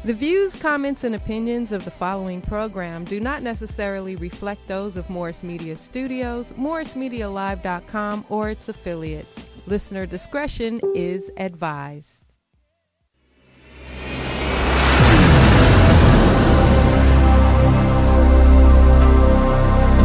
The views, comments, and opinions of the following program do not necessarily reflect those of Morris Media Studios, MorrisMediaLive.com, or its affiliates. Listener discretion is advised.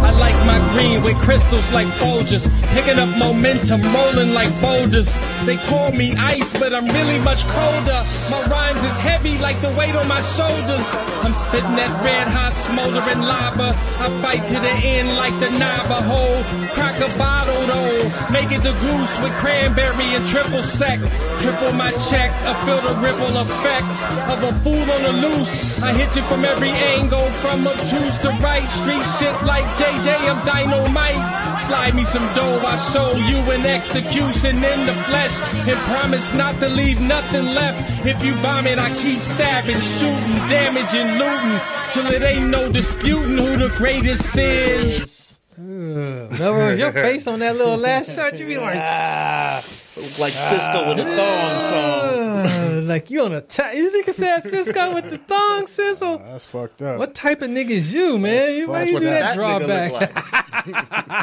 I like my green with crystals like Folgers, picking up momentum, rolling like boulders. They call me ice, but I'm really much colder. My rhymes is heavy like the weight on my shoulders. I'm spitting that red hot smoldering lava. I fight to the end like the Navajo. Crack a bottle though, make it the goose with cranberry and triple sec. Triple my check, I feel the ripple effect of a fool on the loose. I hit you from every angle, from obtuse to right. Street shit like JJ, I'm dynamite. Slide me some dough, I show you an execution in the flesh, and promise not to leave nothing left. If you vomit, I keep stabbing, shooting, damaging, looting, till it ain't no disputing who the greatest is. Your face on that little last shot, you be like, like Cisco with a thong song. like you on a you think it said Cisco with the thong sizzle? That's fucked up. What type of nigga is you, man? Why you do that drawback?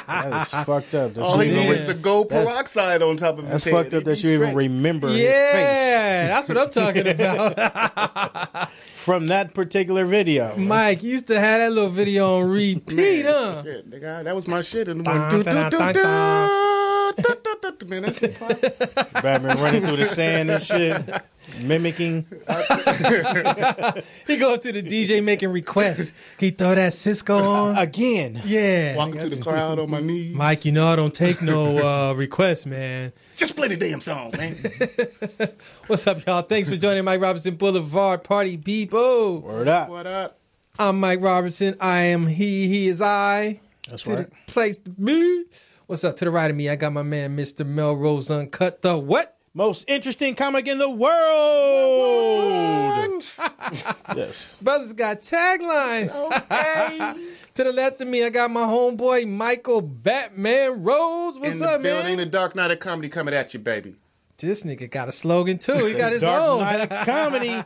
That is fucked up. All he knew is the gold peroxide on top of his head. That's fucked up that you even remember his face. Yeah, that's what I'm talking about. From that particular video. Mike, you used to have that little video on repeat, huh? Shit, nigga, that was my shit. And one, Batman running through the sand and shit, mimicking. He go up to the DJ making requests. He throw that Cisco on again. Yeah, walking to the crowd on my knees. Mike, you know I don't take no requests, man. Just play the damn song, man. What's up, y'all? Thanks for joining Mike Robertson Boulevard Party People. Word up. What up? I'm Mike Robertson. I am he is I. That's to right. The place to be. What's up? To the right of me, I got my man, Mr. Melrose Uncut, the what? Most interesting comic in the world. Yes. Brothers got taglines. Okay. To the left of me, I got my homeboy, Michael Batman Rose. What's up, man? In the building, the Dark Knight of Comedy coming at you, baby. This nigga got a slogan, too. He got his Dark own. Knight of Comedy.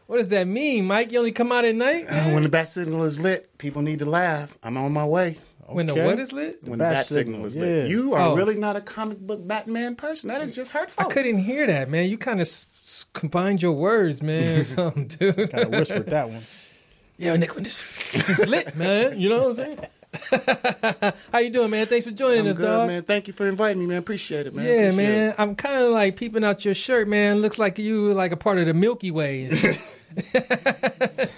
What does that mean, Mike? You only come out at night? When the bat signal is lit, people need to laugh. I'm on my way. When the what is lit? When the bat signal is lit. You are really not a comic book Batman person. That is just hurtful. I couldn't hear that, man. You kind of combined your words, man, or something, dude. Kind of whispered that one. Yeah, Nick, when this is lit, man. You know what I'm saying? How you doing, man? Thanks for joining us, good, dog. Man. Thank you for inviting me, man. Appreciate it, man. Yeah, man. I'm kind of like peeping out your shirt, man. Looks like you were like a part of the Milky Way. That's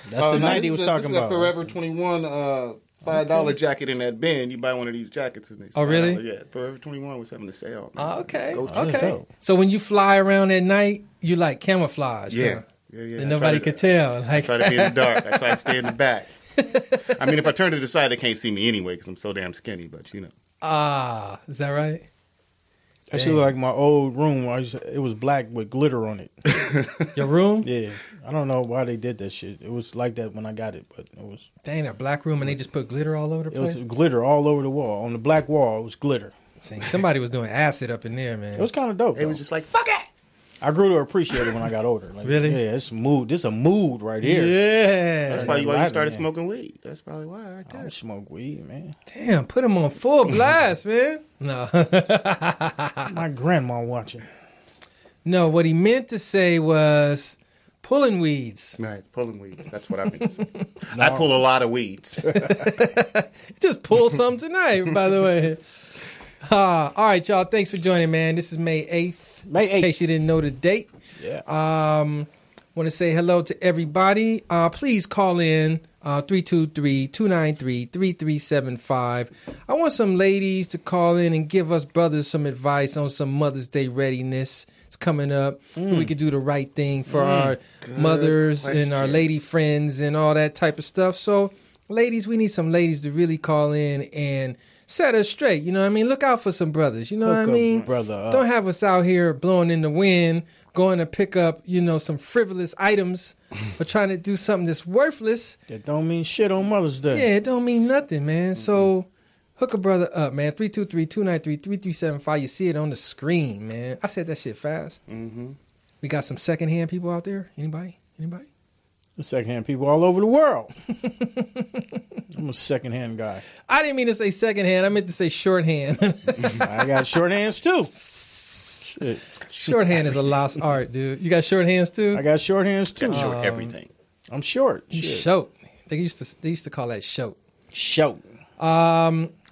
the night he was talking about. This is a Forever 21 $5 jacket in that bin. You buy one of these jackets and it's oh, really? Yeah, Forever 21 was having a sale. Okay. Okay. So when you fly around at night, you like camouflage. Yeah. Huh? Yeah. And nobody could tell. Like... I try to be in the dark. I try to stay in the back. I mean, if I turn to the side, they can't see me anyway because I'm so damn skinny, but you know. Ah, is that right? Actually, like my old room, it was black with glitter on it. Your room? Yeah. I don't know why they did that shit. It was like that when I got it, but it was... Dang, a black room and they just put glitter all over the place? It was glitter all over the wall. On the black wall, it was glitter. See, somebody was doing acid up in there, man. It was kind of dope. It was just like, fuck it! I grew to appreciate it when I got older. Like, really? Yeah, it's mood. This is a mood right here. Yeah. That's probably why you started smoking weed. That's probably why right there. I don't smoke weed, man. Damn, put him on full blast, man. No. My grandma watching. No, what he meant to say was pulling weeds. Right, pulling weeds. That's what I meant to say. No. I pull a lot of weeds. Just pull some tonight, by the way. All right, y'all. Thanks for joining, man. This is May 8th. May 8th. In case you didn't know the date. Yeah. Want to say hello to everybody. Please call in 323-293-3375. I want some ladies to call in and give us brothers some advice on some Mother's Day readiness. It's coming up. So we can do the right thing for our mothers and our lady friends and all that type of stuff. So, ladies, we need some ladies to really call in and set us straight. You know what I mean? Look out for some brothers. You know what I mean? Brother, don't have us out here blowing in the wind, going to pick up, some frivolous items or trying to do something that's worthless. That don't mean shit on Mother's Day. Yeah, it don't mean nothing, man. Mm-hmm. So hook a brother up, man. 323-293-3375. You see it on the screen, man. I said that shit fast. Mm-hmm. We got some secondhand people out there. Anybody? Secondhand people all over the world. I'm a secondhand guy. I didn't mean to say secondhand. I meant to say shorthand. I got short hands too. Shorthand is a lost art, dude. You got short hands too? I got short hands too. Short everything. I'm short. You Shit. shoat. They used to call that shoat. Shout.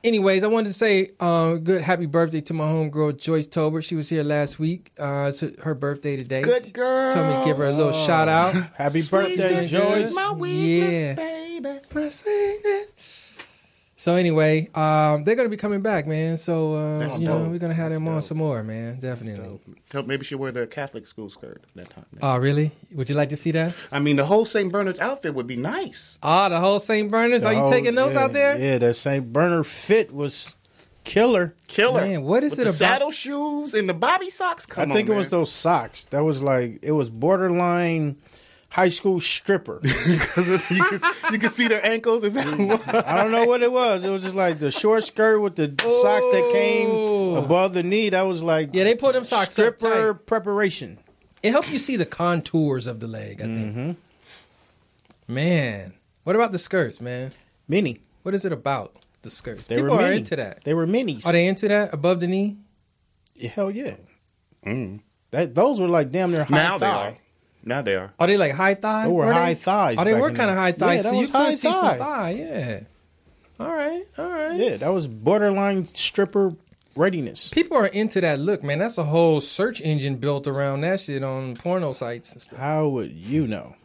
Anyways, I wanted to say good happy birthday to my homegirl Joyce Tolbert. She was here last week. It's her birthday today. Good girl. Told me to give her a little shout out. Happy birthday, Joyce. My weakness, Yeah. baby. My sweetness. So anyway, they're gonna be coming back, man. So That's you know dope. we're gonna have them on dope. some more, man. Definitely. Maybe she'll wear the Catholic school skirt that time. Oh, really? Would you like to see that? I mean, the whole St. Bernard's outfit would be nice. Ah, the whole St. Bernard's. Are you taking those out there? Yeah, that St. Bernard fit was killer. Killer. Man, what is With it the about? saddle shoes and the bobby socks? Come I think on, it was those socks. That was like, it was borderline high school stripper. Because you can see their ankles. Is that what? I don't know what it was. It was just like the short skirt with the socks that came above the knee. That was like Yeah, they put them socks up stripper tight. preparation. It helped you see the contours of the leg, I think. Mm-hmm. Man, what about the skirts, man? Mini. What is it about the skirts? They People were are mini. into that. They were minis. Are they into that above the knee? Hell yeah. Those were like damn near high Now they thigh. are. Now they are. Are they like high thigh? They were they? high thighs Oh, they back were in kind of the- high thigh. Yeah, that so you was could high see thigh. some thigh. Yeah. All right. Yeah, that was borderline stripper readiness. People are into that look, man. That's a whole search engine built around that shit on porno sites and stuff. How would you know?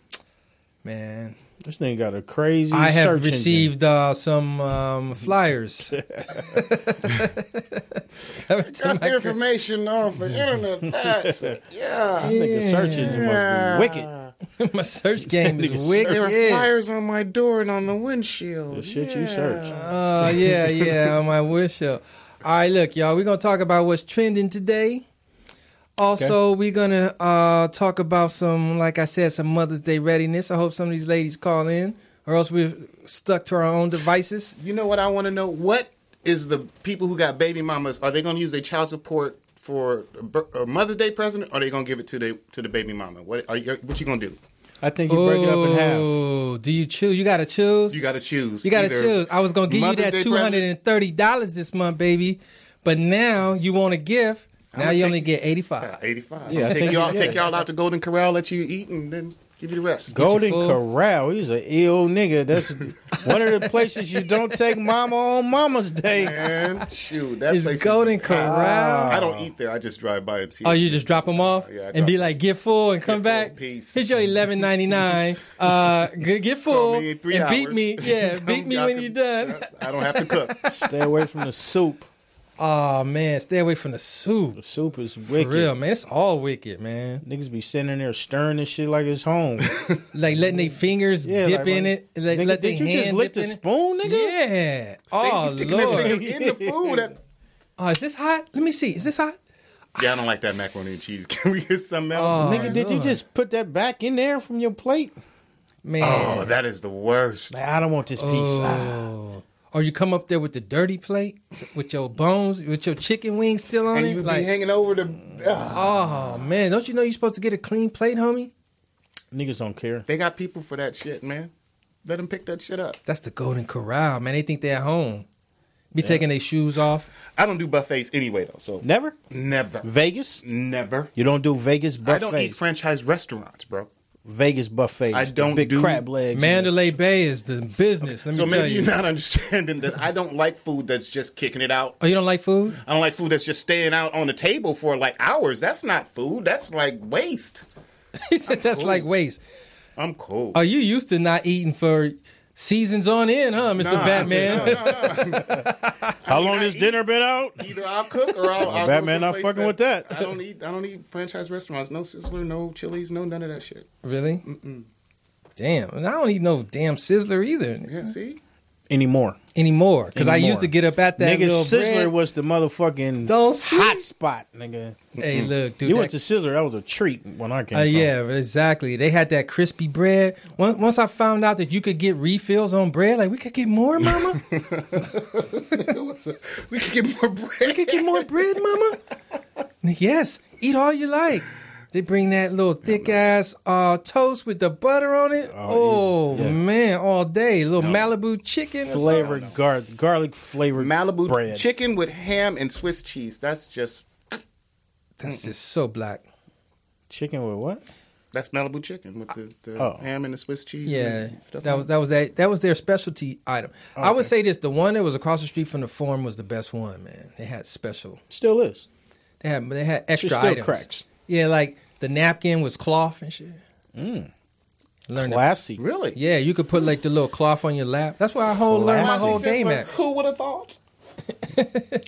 Man, This nigga got a crazy I have search received some flyers. Got the information off the internet. That's it. Yeah. engine. This nigga search engine must be wicked. My search game is There were wicked. flyers on my door and on the windshield. The shit you search. Oh, yeah, on my wish show. All right, look, y'all, we're going to talk about what's trending today. Also, we're going to talk about some, like I said, some Mother's Day readiness. I hope some of these ladies call in, or else we're stuck to our own devices. You know what I want to know? What is the people who got baby mamas, are they going to use their child support for a Mother's Day present, or are they going to give it to the baby mama? What you going to do? I think you break it up in half. Oh, do you choose? You got to choose? You got to choose. You got to Either choose. I was going to give you Mother's that Day $230 this month, baby. But now you want a gift. Now gonna you take- only get $85. 85. Yeah, I think Take y'all out to Golden Corral, let you eat, and then give you the rest. Golden full. Corral. He's an ill nigga. That's one of the places you don't take mama on Mama's Day. Man, shoot, that It's place Golden Corral. I don't eat there. I just drive by and see. Oh, it. you just drop them off Yeah, I and be drop like, get full and come full, back. peace. Here's your $11.99. Get full Call me in 3 and beat hours. me. Yeah, Come beat me drop when it. you're done. I don't have to cook. Stay away from the soup. Oh man, stay away from the soup. The soup is For wicked. real, man. It's all wicked, man. Niggas be sitting in there stirring this shit like it's home. Like letting their fingers Yeah, dip like, in it. Like, Nigga, let their did you just hand lick dip the in it. spoon, nigga? Yeah. Oh Sticking their Lord. finger in the food. Oh, is this hot? Let me see. Is this hot? Yeah, I don't like that macaroni and cheese. Can we get something else? Oh, Nigga, did you Lord. just put that back in there from your plate? Man. Oh, that is the worst. Like, I don't want this piece. Oh. Or you come up there with the dirty plate with your bones, with your chicken wings still on And it. you be Like, hanging over the. oh man, don't you know you're supposed to get a clean plate, homie? Niggas don't care. They got people for that shit, man. Let them pick that shit up. That's the Golden Corral, man. They think they're at home. Be taking their shoes off. I don't do buffets anyway, though. So Never? never, Vegas? never. You don't do Vegas buffet. I don't eat franchise restaurants, bro. Vegas buffets. I don't Big do- crab legs. Mandalay Bay is the business. Let me So tell maybe you. you're not understanding that I don't like food that's just kicking it out. Oh, you don't like food? I don't like food that's just staying out on the table for like hours. That's not food. That's like waste. He said that's like waste. I'm cool. Oh, you used to not eating for seasons on end, huh, Mr. Nah, Batman? How long I this eat- dinner been out? Either I'll cook or I'll go Batman not someplace fucking with that. I don't eat franchise restaurants. No Sizzler, no Chili's, no none of that shit. Really? Damn. I don't eat no damn Sizzler either Yeah, see? Anymore. anymore. Because I Anymore. used to get up at that Nigga, little Sizzler bread. was the motherfucking Don't sleep. hot spot, nigga. Hey, look, dude. You that- went to Sizzler, that was a treat when I came from. Yeah, exactly. They had that crispy bread. Once I found out that you could get refills on bread, like we could get more, mama. We could get more bread. We could get more bread, mama. Yes, eat all you like. They bring that little thick ass toast with the butter on it. Man, all day. Little Malibu chicken. Flavored garlic flavored Malibu bread. chicken with ham and Swiss cheese. That's just so black. Chicken with what? That's Malibu chicken with the ham and the Swiss cheese. Yeah, and stuff that was their specialty item. Okay. I would say this: the one that was across the street from the Forum was the best one, man. They had special. Still is. They had extra still items. Cracks. Yeah, like the napkin was cloth and shit. Classy. Really? Yeah, you could put like the little cloth on your lap. That's where I learned my whole game at. Who would have thought?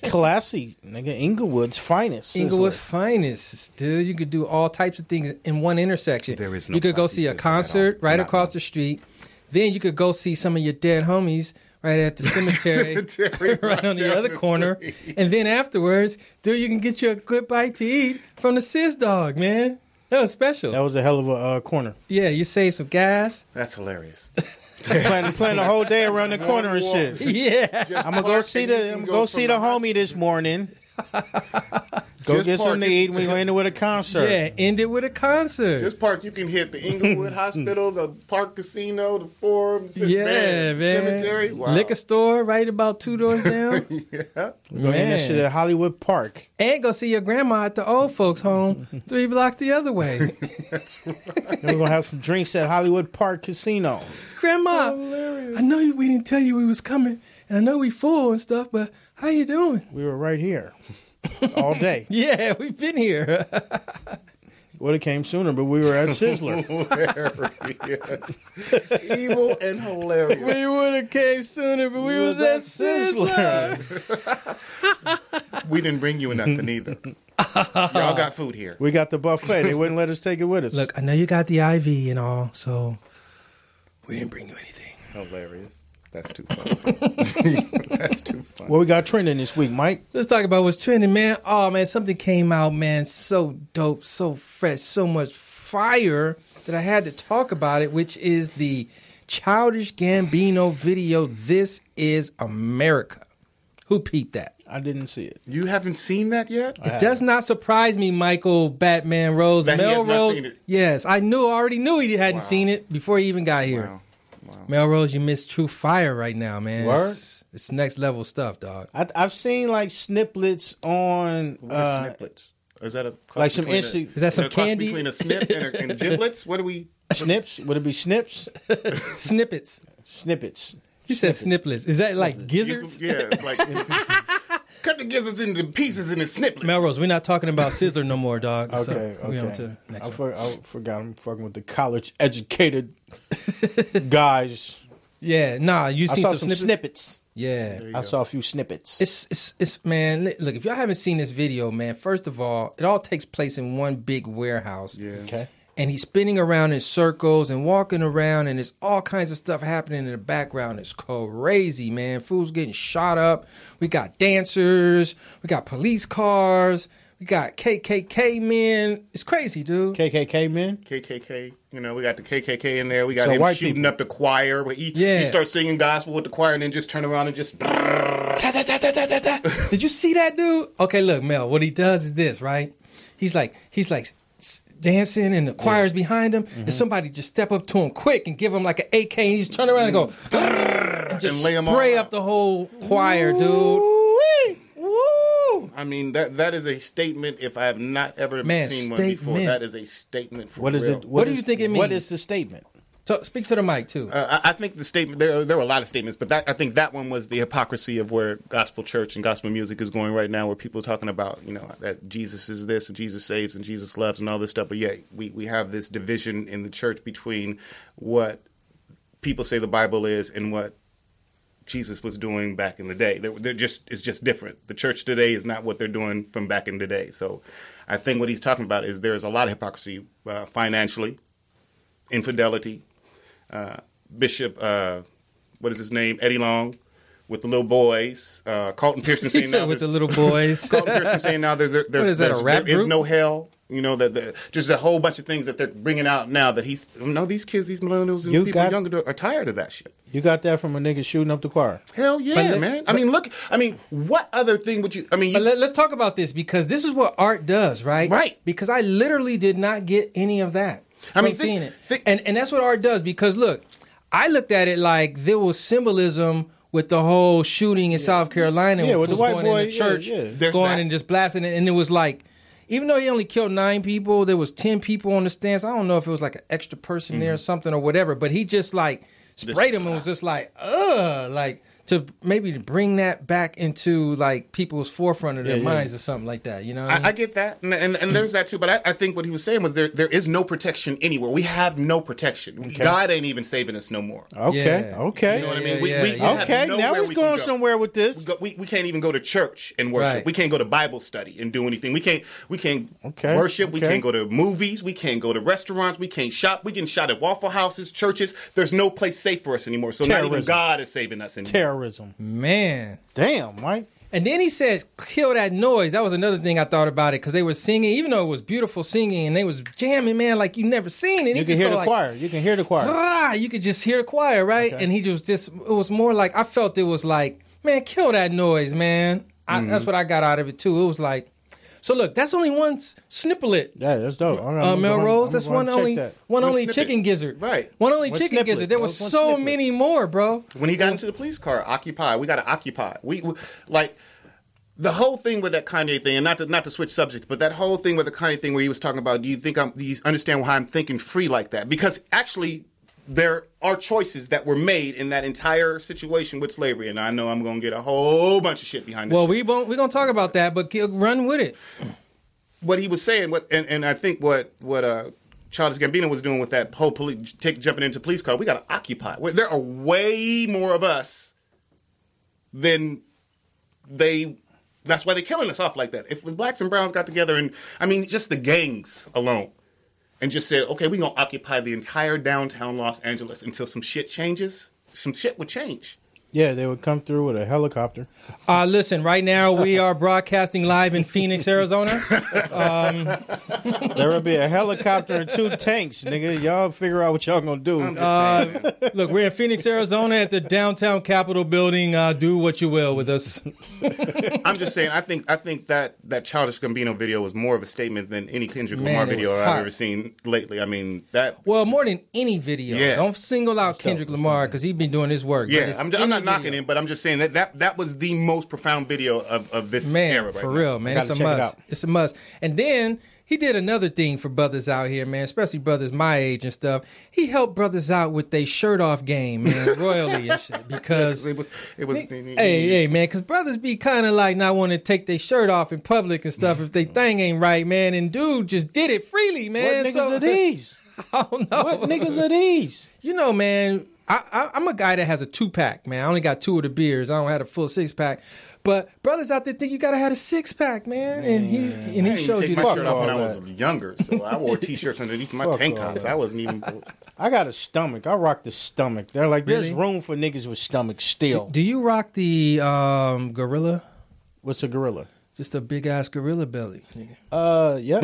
Classy, nigga. Inglewood's finest. Inglewood's finest, dude. You could do all types of things in one intersection. There is no you could go see a concert right across the street. Then you could go see some of your dead homies right at the cemetery, right on the other corner. And then afterwards, dude, you can get you a good bite to eat from the Sis Dog, man. That was special. That was a hell of a corner. Yeah, you save some gas. That's hilarious. Playing the whole day around the corner and shit. Yeah. I'm gonna go see the homie this morning. Go get something to eat. We gonna end it with a concert. Yeah, end it with a concert. Just park. You can hit the Inglewood Hospital, the Park Casino, the Forum, man. Cemetery, liquor store right about 2 doors down. Yeah, We're gonna end that shit at Hollywood Park. And go see your grandma at the old folks' home 3 blocks the other way. that's right. Then we're gonna have some drinks at Hollywood Park Casino. Grandma, I know we didn't tell you we was coming, and I know we full and stuff, but how you doing? We were right here all day. Yeah, we've been here. Would have came sooner, but we were at Sizzler. Hilarious. Evil and hilarious. We would have came sooner, but we was at Sizzler. We didn't bring you nothing either. Y'all got food here. We got the buffet. They wouldn't let us take it with us. Look, I know you got the IV and all, so we didn't bring you anything. Hilarious. That's too funny. That's too funny. What we got trending this week, Mike? Let's talk about what's trending, man. Oh, man, something came out, man, so dope, so fresh, so much fire that I had to talk about it, which is the Childish Gambino video, This Is America. Who peeped that? I didn't see it. You haven't seen that yet? It does not surprise me, Michael Batman Rose. That he has not Melrose, seen it. yes, already knew he hadn't seen it before he even got here. Wow. Melrose, you missed true fire right now, man. Word? It's next level stuff, dog. I've seen like snippets on What are snippets? Is that a cross like some between instant- Is that some a cross candy? between a snip and giblets? What do we? snips. Would it be snips? Snippets. Snippets. You said snipplets. Is that like gizzards? Yeah, like cut the gizzards into pieces and the sniplets. Melrose, we're not talking about Sizzler no more, dog. Okay, So we on to okay. the next one. I forgot I'm fucking with the college educated guys. Yeah, nah, you I seen saw some some snippets? snippets. Yeah. I saw a few snippets. It's man, look, if y'all haven't seen this video, man, first of all, it all takes place in one big warehouse. Yeah. Okay. And he's spinning around in circles and walking around, and there's all kinds of stuff happening in the background. It's crazy, man. Fools getting shot up. We got dancers. We got police cars. We got KKK men. It's crazy, dude. KKK men. KKK. You know, we got the KKK in there. We got So him white shooting people. up the choir. Where he starts singing gospel with the choir and then just turn around and just... Ta, ta, ta, ta, ta, ta, ta. Did you see that, dude? Okay, look, Mel, what he does is this, right? He's like dancing and the choir's behind him, and somebody just step up to him quick and give him like an AK, and he's turn around and go and just lay 'em spray all up the whole choir, dude. I mean, that is a statement. If I have not ever seen one before, that is a statement for What is real. it? What do you think it means? What is the statement? So, speak to the mic too. I think the statement, there were a lot of statements, but I think that one was the hypocrisy of where gospel church and gospel music is going right now, where people are talking about, you know, that Jesus is this and Jesus saves and Jesus loves and all this stuff. But yeah, we have this division in the church between what people say the Bible is and what Jesus was doing back in the day. It's just different. The church today is not what they're doing from back in the day. So I think what he's talking about is there's a lot of hypocrisy financially, infidelity. Bishop, what is his name? Eddie Long with the little boys. Carlton Pearson He saying said now with the little boys. Carlton Pearson saying now there What is that, a rap is group? no hell. You know, that just a whole bunch of things that they're bringing out now that these kids, these millennials and people younger are tired of that shit. You got that from a nigga shooting up the choir. Hell yeah, man. What other thing would you, But let's talk about this, because this is what art does, right? Right. Because I literally did not get any of that from seeing it. And that's what art does, because look, I looked at it like there was symbolism with the whole shooting in South Carolina. Yeah, with the white boy in the church, yeah. going and just blasting it. And it was like, even though he only killed 9 people, there was 10 people on the stands. I don't know if it was like an extra person there or something or whatever, but he just like sprayed him and was just like, like to maybe bring that back into like people's forefront of their minds or something like that. You know what I mean? I get that. And there's that too. But I think what he was saying was there is no protection anywhere. We have no protection. Okay. God ain't even saving us no more. Okay. You know what I mean? We okay. Now we're going somewhere with this. We can't even go to church and worship. Right. We can't go to Bible study and do anything. We can't worship. We can't go to movies. We can't go to restaurants. We can't shop. We getting shot at Waffle Houses, churches. There's no place safe for us anymore. So not even God is saving us anymore. Man. Damn, Mike. And then he said, kill that noise. That was another thing I thought about it, because they were singing, even though it was beautiful singing, and they was jamming, man, like you never seen it. You can hear the choir. You can hear the choir. You could just hear the choir, right? Okay. And he just, it was more like, I felt it was like, man, kill that noise, man. That's what I got out of it, too. It was like, so look, that's only one snipplet. Yeah, that's dope. Melrose, that's one only chicken gizzard. Right. One only chicken gizzard. There was so many more, bro. When he got into the police car, occupy. We got to occupy. We like the whole thing with that Kanye thing, and not to switch subjects, but that whole thing with the Kanye thing where he was talking about, do you understand why I'm thinking free like that? Because actually, there are choices that were made in that entire situation with slavery, and I know I'm going to get a whole bunch of shit behind this. Well, we're going to talk about that, but run with it. What he was saying, and I think what Childish Gambino was doing with that whole jumping into police car, we got to occupy. There are way more of us than they. That's why they're killing us off like that. If the blacks and browns got together, and I mean, just the gangs alone, and just said, okay, we're going to occupy the entire downtown Los Angeles until some shit changes, some shit would change. Yeah, they would come through with a helicopter. Listen, right now we are broadcasting live in Phoenix, Arizona. There will be a helicopter and 2 tanks, nigga. Y'all figure out what y'all going to do. Look, we're in Phoenix, Arizona at the downtown Capitol building. Do what you will with us. I'm just saying, I think that Childish Gambino video was more of a statement than any Kendrick Lamar video I've ever seen lately. I mean, that... Well, more than any video. Yeah. Don't single out Kendrick Lamar, because he's been doing his work. Yeah, I'm not knocking him, but I'm just saying that was the most profound video of this era right for now. Real, man. It's a must. It's a must. And then he did another thing for brothers out here, man, especially brothers my age and stuff. He helped brothers out with their shirt off game, man, royally and shit. Because it was hey, man, because brothers be kind of like not wanting to take their shirt off in public and stuff if they thing ain't right, man. And dude just did it freely, man. What niggas are these? I don't know. What niggas are these? You know, man, I'm a guy that has a 2-pack, man. I only got 2 of the beers. I don't have a full 6-pack. But brothers out there think you gotta have a 6-pack, man. And he showed you my shirt off when I was younger, so I wore t-shirts underneath my tank tops. I wasn't even. I got a stomach. I rock the stomach. They're like, there's room for niggas with stomachs still. Do you rock the gorilla? What's a gorilla? Just a big ass gorilla belly, nigga. Yeah.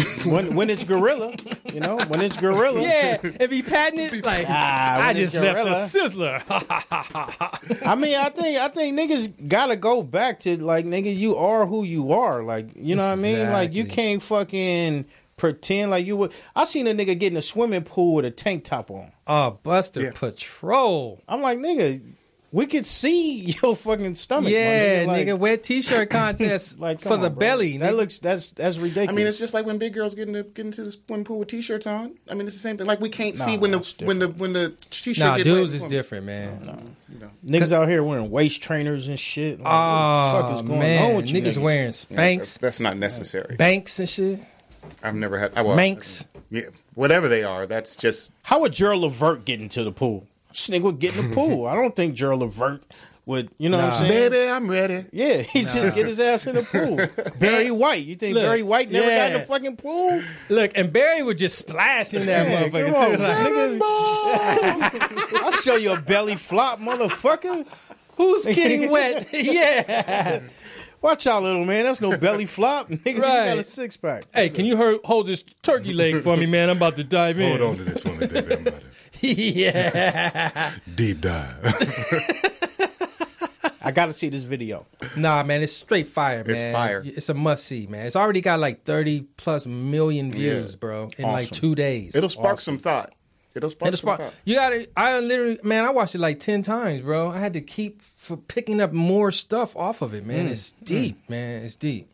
When it's gorilla, you know, when it's gorilla. Yeah, if he patting it, like I just left a sizzler. I mean, I think niggas gotta go back to like, nigga, you are who you are. Like, you know what I mean? Like, you can't fucking pretend like you would. I seen a nigga get in a swimming pool with a tank top on. Oh, Buster Patrol. I'm like, nigga, we could see your fucking stomach. Yeah, like, nigga, wet t-shirt contest like, for the belly. That looks that's ridiculous. I mean, it's just like when big girls get into the swimming pool with t-shirts on. I mean, it's the same thing. Like, we can't see when the t-shirt. Nah, dudes is different, man. No. You know. Niggas out here wearing waist trainers and shit. Like, what the fuck is going on with you niggas wearing Spanx. That's not necessary. Banks and shit. I've never had Manx. Yeah, whatever they are. That's just. How would Gerald Levert get into the pool? This nigga would get in the pool. I don't think Gerald Levert would, you know what I'm saying? Baby, I'm ready. Yeah, he just get his ass in the pool. Barry White. You think Barry White never got in the fucking pool? Look, and Barry would just splash in that motherfucker too. Like, I'll show you a belly flop, motherfucker. Who's getting wet? Yeah. Watch out, little man. That's no belly flop. Nigga, you got a 6-pack. Hey, can you hold this turkey leg for me, man? I'm about to dive in. Hold on to this for me, baby. I'm about to Yeah. deep dive. I got to see this video. Nah, man, it's straight fire, man. It's fire. It's a must-see, man. It's already got like 30+ million views, bro, in like 2 days. It'll spark some thought. It'll spark some thought. You gotta. I literally, man. I watched it like 10 times, bro. I had to keep for picking up more stuff off of it, man. It's deep, man. It's deep,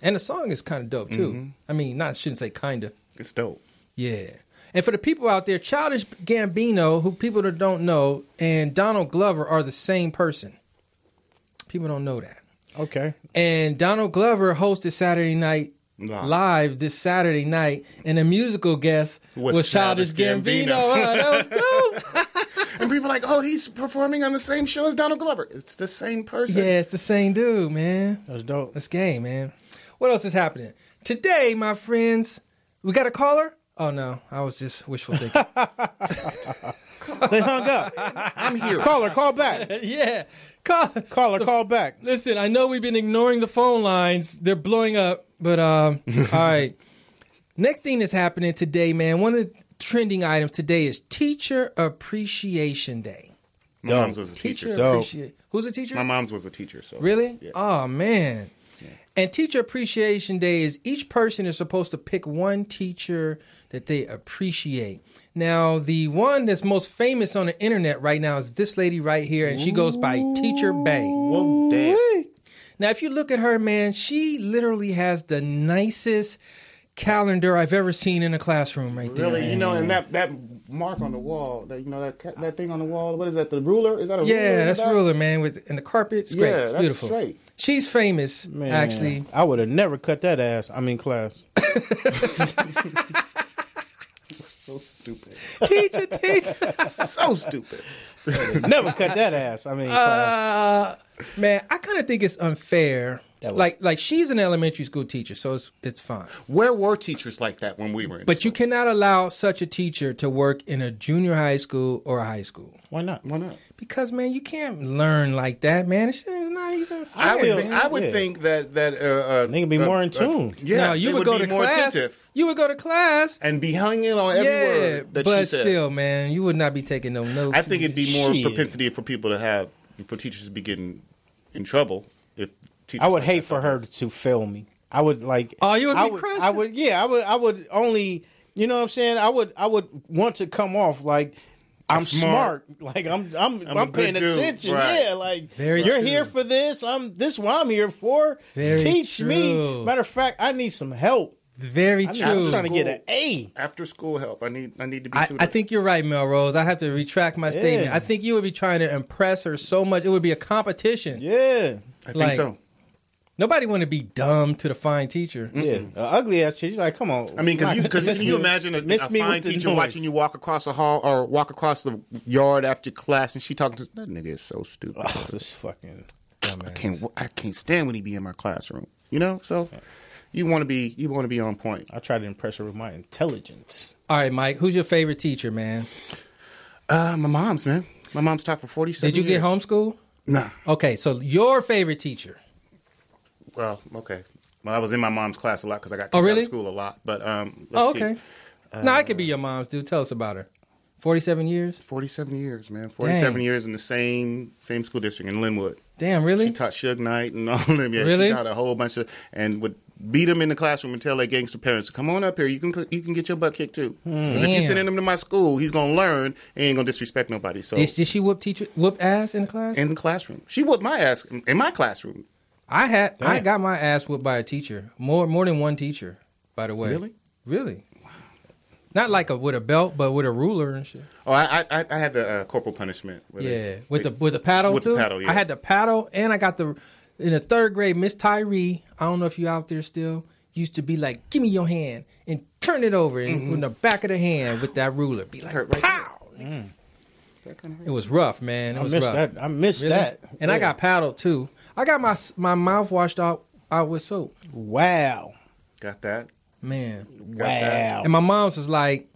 and the song is kind of dope too. I mean, shouldn't say kinda. It's dope. Yeah. And for the people out there, Childish Gambino, who people that don't know, and Donald Glover are the same person. People don't know that. Okay. And Donald Glover hosted Saturday Night Live this Saturday night, and the musical guest was Childish Gambino. That was dope. And people are like, oh, he's performing on the same show as Donald Glover. It's the same person. Yeah, it's the same dude, man. That's dope. That's game, man. What else is happening? Today, my friends, we got a caller? Oh, no. I was just wishful thinking. They hung up. I'm here. Caller, call back. Yeah. Caller, call back. Listen, I know we've been ignoring the phone lines. They're blowing up. But, all right. Next thing that's happening today, man, one of the trending items today is Teacher Appreciation Day. My mom's was a teacher. Who's a teacher? My mom's was a teacher. So Really? Yeah. Oh, man. Yeah. And Teacher Appreciation Day is each person is supposed to pick one teacher that they appreciate. Now, the one that's most famous on the internet right now is this lady right here, and she goes by Teacher Bay. Whoa, damn. Now, if you look at her, man, she literally has the nicest calendar I've ever seen in a classroom right there. Really? Man. You know, and that mark on the wall, that thing on the wall, what is that, the ruler? Is that a ruler? Yeah, that's a ruler, man, and the carpet. It's great. It's beautiful. Straight. She's famous, Man, actually. I would have never cut that ass. I mean, class. So stupid. Teacher. So stupid. Never cut that ass. I mean, class. Man, I kind of think it's unfair. Like she's an elementary school teacher, so it's fine. Where were teachers like that when we were in But school? you cannot allow such a teacher to work in a junior high school or a high school. Why not? Why not? Because, man, you can't learn like that, man. It's not even fair. I would think that nigga be more in tune. No, you would go to more class. attentive You would go to class. and be hanging on every word that but she said. still, man, you would not be taking no notes. I think it'd be more Shit. propensity for teachers to be getting in trouble if teachers. I would hate for her to fail me. I would like. Oh, you would be crushed? I would. Yeah, I would only. You know what I'm saying? I would want to come off like I'm smart. Like I'm paying attention. Right. Yeah, like Very you're true. here for this. This is what I'm here for. Very Teach me. true. Matter of fact, I need some help. Very I'm true. trying to get an A. After school help. I need to be. I think you're right, Melrose. I have to retract my statement. I think you would be trying to impress her so much. It would be a competition. Yeah. I think so. Nobody want to be dumb to the fine teacher. Yeah, ugly ass shit. You're like, come on. I mean, because can you imagine a fine teacher watching you walk across a hall or walk across the yard after class, and she talking to that nigga is so stupid. Oh, this fucking. I can't stand when he be in my classroom. You know, so you want to be on point. I try to impress her with my intelligence. All right, Mike, who's your favorite teacher, man? My mom's, man. My mom's taught for 47 Did you years. get homeschooled? Nah. Okay, so your favorite teacher. Well, okay. Well, I was in my mom's class a lot because I got kicked really? out of school a lot. But Okay. No, I could be your mom's, dude. Tell us about her. 47 years? 47 years, man. 47 Dang. years in the same school district in Linwood. Damn, really? She taught Suge Knight and all them. Yeah, Really? She taught a whole bunch of, and would beat them in the classroom and tell their gangster parents, "Come on up here. You can get your butt kicked too. 'Cause if you sending him to my school, he's gonna learn. He ain't gonna disrespect nobody." So Did she whoop ass in the class? in the classroom, she whooped my ass in my classroom. I got my ass whooped by a teacher. More than one teacher, by the way. Really? Wow. Not like with a belt, but with a ruler and shit. Oh, I had the corporal punishment. With the paddle with too. the paddle, yeah. I had the paddle, and I got in the third grade. Miss Tyree, I don't know if you out there still, used to be like, "Give me your hand and turn it over," and in the back of the hand with that ruler, be like, Hurt right "Pow!" It was rough, man. It was rough. That. I missed Really? that. And I got paddled too. I got my mouth washed out with soap. Wow. Got that. Man. Wow. And my mom's was like,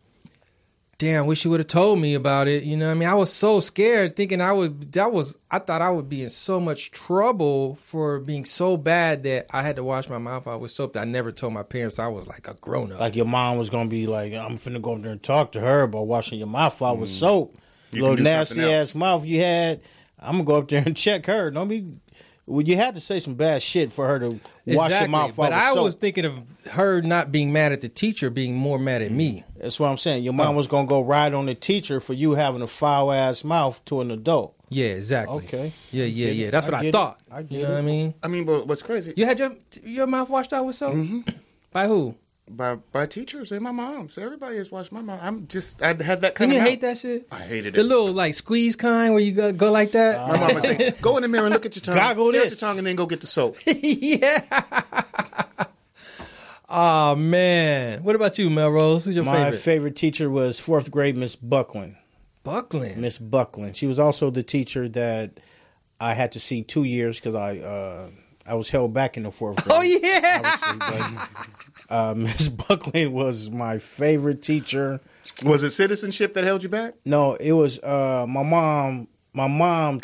damn, wish you would have told me about it. You know what I mean? I was so scared thinking I thought I would be in so much trouble for being so bad that I had to wash my mouth out with soap that I never told my parents I was like a grown up. Like your mom was going to be like, I'm finna go up there and talk to her about washing your mouth out with soap. Little nasty ass mouth you had. I'm going to go up there and check her. Don't be... Well, you had to say some bad shit for her to wash your mouth out. But with I soap. was thinking of her not being mad at the teacher, being more mad at me. That's what I'm saying. Your mom was going to go ride on the teacher for you having a foul-ass mouth to an adult. Yeah, exactly. Okay. Yeah. That's what I thought. I get you know what I mean? I mean, but what's crazy? You had your mouth washed out with soap? Mm-hmm. By who? By teachers and my mom. So everybody has watched my mom. I had that kind Didn't of you mouth. hate that shit? I hated it. The little like squeeze kind where you go like that? My mom would say, go in the mirror and look at your tongue. Goggle Stare at this. your tongue and then go get the soap. Yeah. Oh, man. What about you, Melrose? Who's your favorite? My favorite teacher was 4th grade Miss Buckland. Buckland? Miss Buckland. She was also the teacher that I had to see 2 years because I was held back in the 4th grade. Oh, yeah. Miss Buckland was my favorite teacher. Was it citizenship that held you back? No, it was my mom. My mom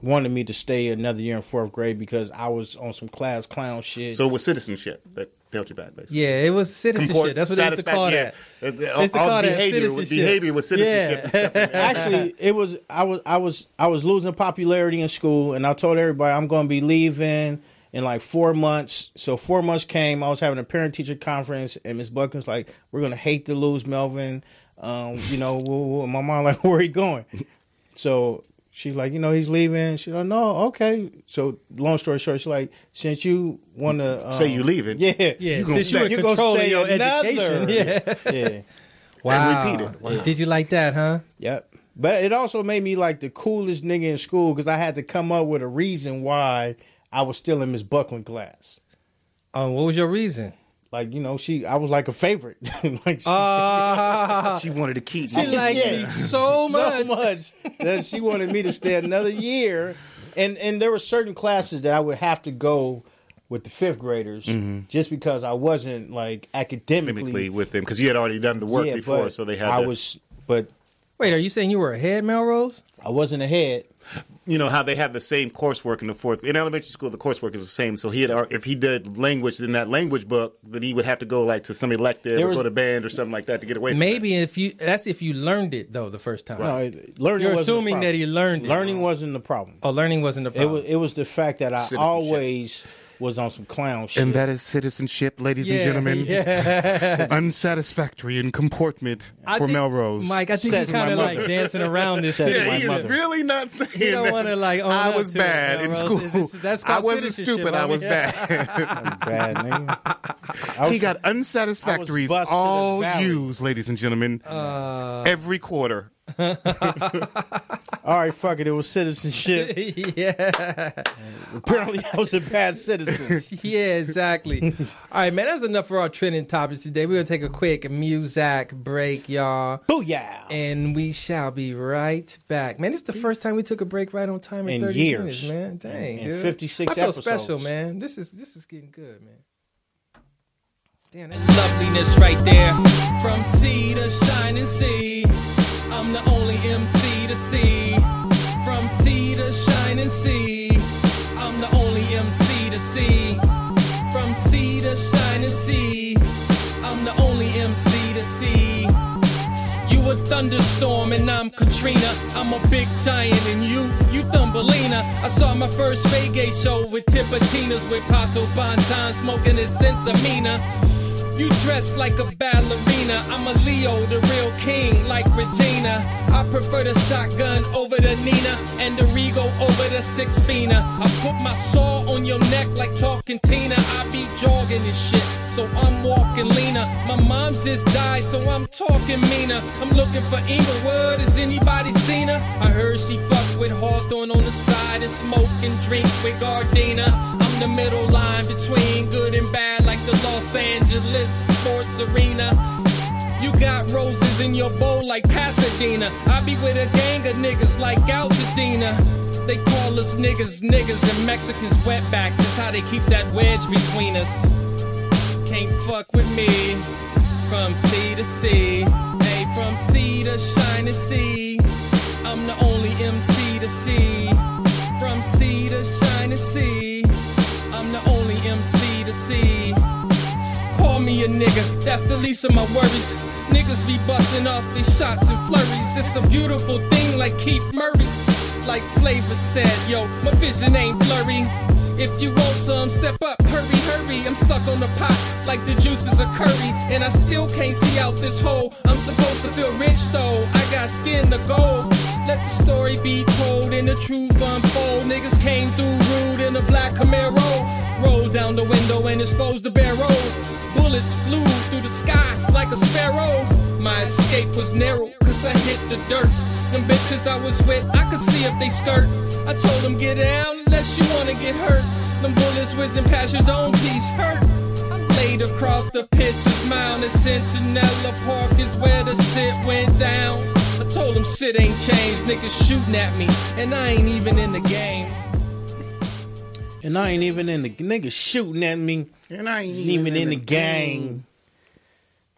wanted me to stay another year in 4th grade because I was on some class clown shit. So it was citizenship that held you back, basically. Yeah, it was citizenship. That's what they used to call that. Yeah. They used to call that citizenship. Behavior was citizenship and stuff. Like that. Actually, it was I was losing popularity in school, and I told everybody I'm going to be leaving in like 4 months. So 4 months came. I was having a parent-teacher conference, and Miss Buckland's like, "We're going to hate to lose Melvin." You know, my mom like, "Where are you going?" So she's like, he's leaving. She's like, "No, okay." So long story short, she's like, "Since you want to say you leaving, yeah. Since you were controlling your education, yeah. Wow. And repeat it. Wow. Did you like that, huh? Yep. But it also made me like the coolest nigga in school because I had to come up with a reason why I was still in Miss Buckland class. What was your reason? Like, I was like a favorite. Like she wanted to keep She me. liked me so much that she wanted me to stay another year. And there were certain classes that I would have to go with the 5th graders just because I wasn't like academically with them because you had already done the work before, so they had. Wait, are you saying you were ahead, Melrose? I wasn't ahead. You know how they have the same coursework in the 4th. In elementary school, the coursework is the same. So if he did language in that language book, then he would have to go like to some elective or go to band or something like that to get away from Maybe that's if you learned it though the first time. No, learning. You're assuming that he learned it. Learning wasn't the problem. Oh, learning wasn't the problem. It was the fact that I always was on some clown shit. And that is citizenship, ladies and gentlemen. Yeah. Unsatisfactory in comportment for Melrose. Mike, I think he's kind of like dancing around this. He's really not saying you don't want to like own I up was to bad it, in Melrose. school. That's I called wasn't citizenship, stupid. I was homie. bad. Bad nigga. He got unsatisfactories busted to the all valley. used, ladies and gentlemen. Every quarter. All right, fuck it. It was citizenship. Yeah. Apparently, I was a bad citizen. Yeah, exactly. All right, man, that's enough for our trending topics today. We're going to take a quick music break, y'all. Booyah! And we shall be right back. Man, this is the first time we took a break right on time in 30 years. minutes, man. Dang, In dude. 56 I feel episodes. special, man. This is getting good, man. Damn, that Loveliness right there. From sea to shining sea, I'm the only MC to see. From sea to shining sea, I'm the only MC to see. From sea to shining sea, I'm the only MC to see. You a thunderstorm and I'm Katrina. I'm a big giant and you Thumbelina. I saw my first reggae show with Tipatinas with Pato Bonton smoking his Sensamina. You dress like a ballerina. I'm a Leo, the real king, like Regina. I prefer the shotgun over the Nina and the Rego over the Six Fina. I put my saw on your neck like talking Tina. I be jogging this shit, so I'm walking leaner. My mom's just died, so I'm talking meaner. I'm looking for Inglewood, has anybody seen her? I heard she fucked with Hawthorne on the side and smoke and drink with Gardena. I'm the middle line between good and bad, like the Los Angeles sports arena. You got roses in your bowl like Pasadena. I be with a gang of niggas like Altadena. They call us niggas and Mexicans wetbacks. That's how they keep that wedge between us. Can't fuck with me. From sea to C. A from C to shining C. I'm the only MC to see. From C to shining C. I'm the only MC to see. Call me a nigga, that's the least of my worries. Niggas be busting off these shots and flurries. It's a beautiful thing like Keith Murray. Like Flavor said, yo, my vision ain't blurry. If you want some, step up, hurry, hurry. I'm stuck on the pot like the juices of curry. And I still can't see out this hole. I'm supposed to feel rich though, I got skin to gold. Let the story be told and the truth unfold. Niggas came through rude in a black Camaro. Rolled down the window and exposed the barrel. Bullets flew through the sky like a sparrow. My escape was narrow, cause I hit the dirt. Them bitches I was with, I could see if they skirt. I told them get down unless you wanna get hurt. Them bullets whizzing past your dome piece hurt. I'm laid across the pitcher's mound at Centinela Park is where the sit went down. I told them shit ain't changed, niggas shooting at me, and I ain't even in the game. And I ain't even in the niggas shooting at me. And I ain't even in the gang.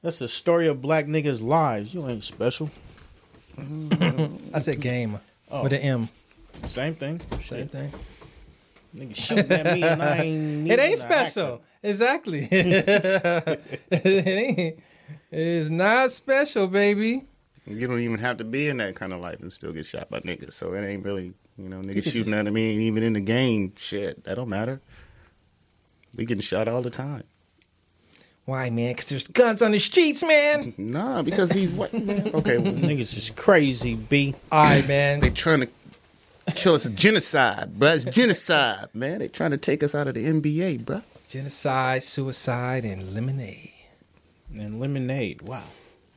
That's a story of black niggas' lives. You ain't special. I said game with an M. Same thing. Same thing. Niggas shooting at me and I ain't. It ain't special. Exactly. It ain't. It's not special, baby. You don't even have to be in that kind of life and still get shot by niggas. So it ain't really, niggas shooting at me ain't even in the game. Shit, that don't matter. We getting shot all the time. Why, man? Because there's guns on the streets, man. Nah, because he's white, man. Okay, well, niggas is crazy, B. All right, man. They trying to kill us. Genocide, bruh. It's genocide, man. They trying to take us out of the NBA, bruh. Genocide, suicide, and lemonade. And lemonade, wow.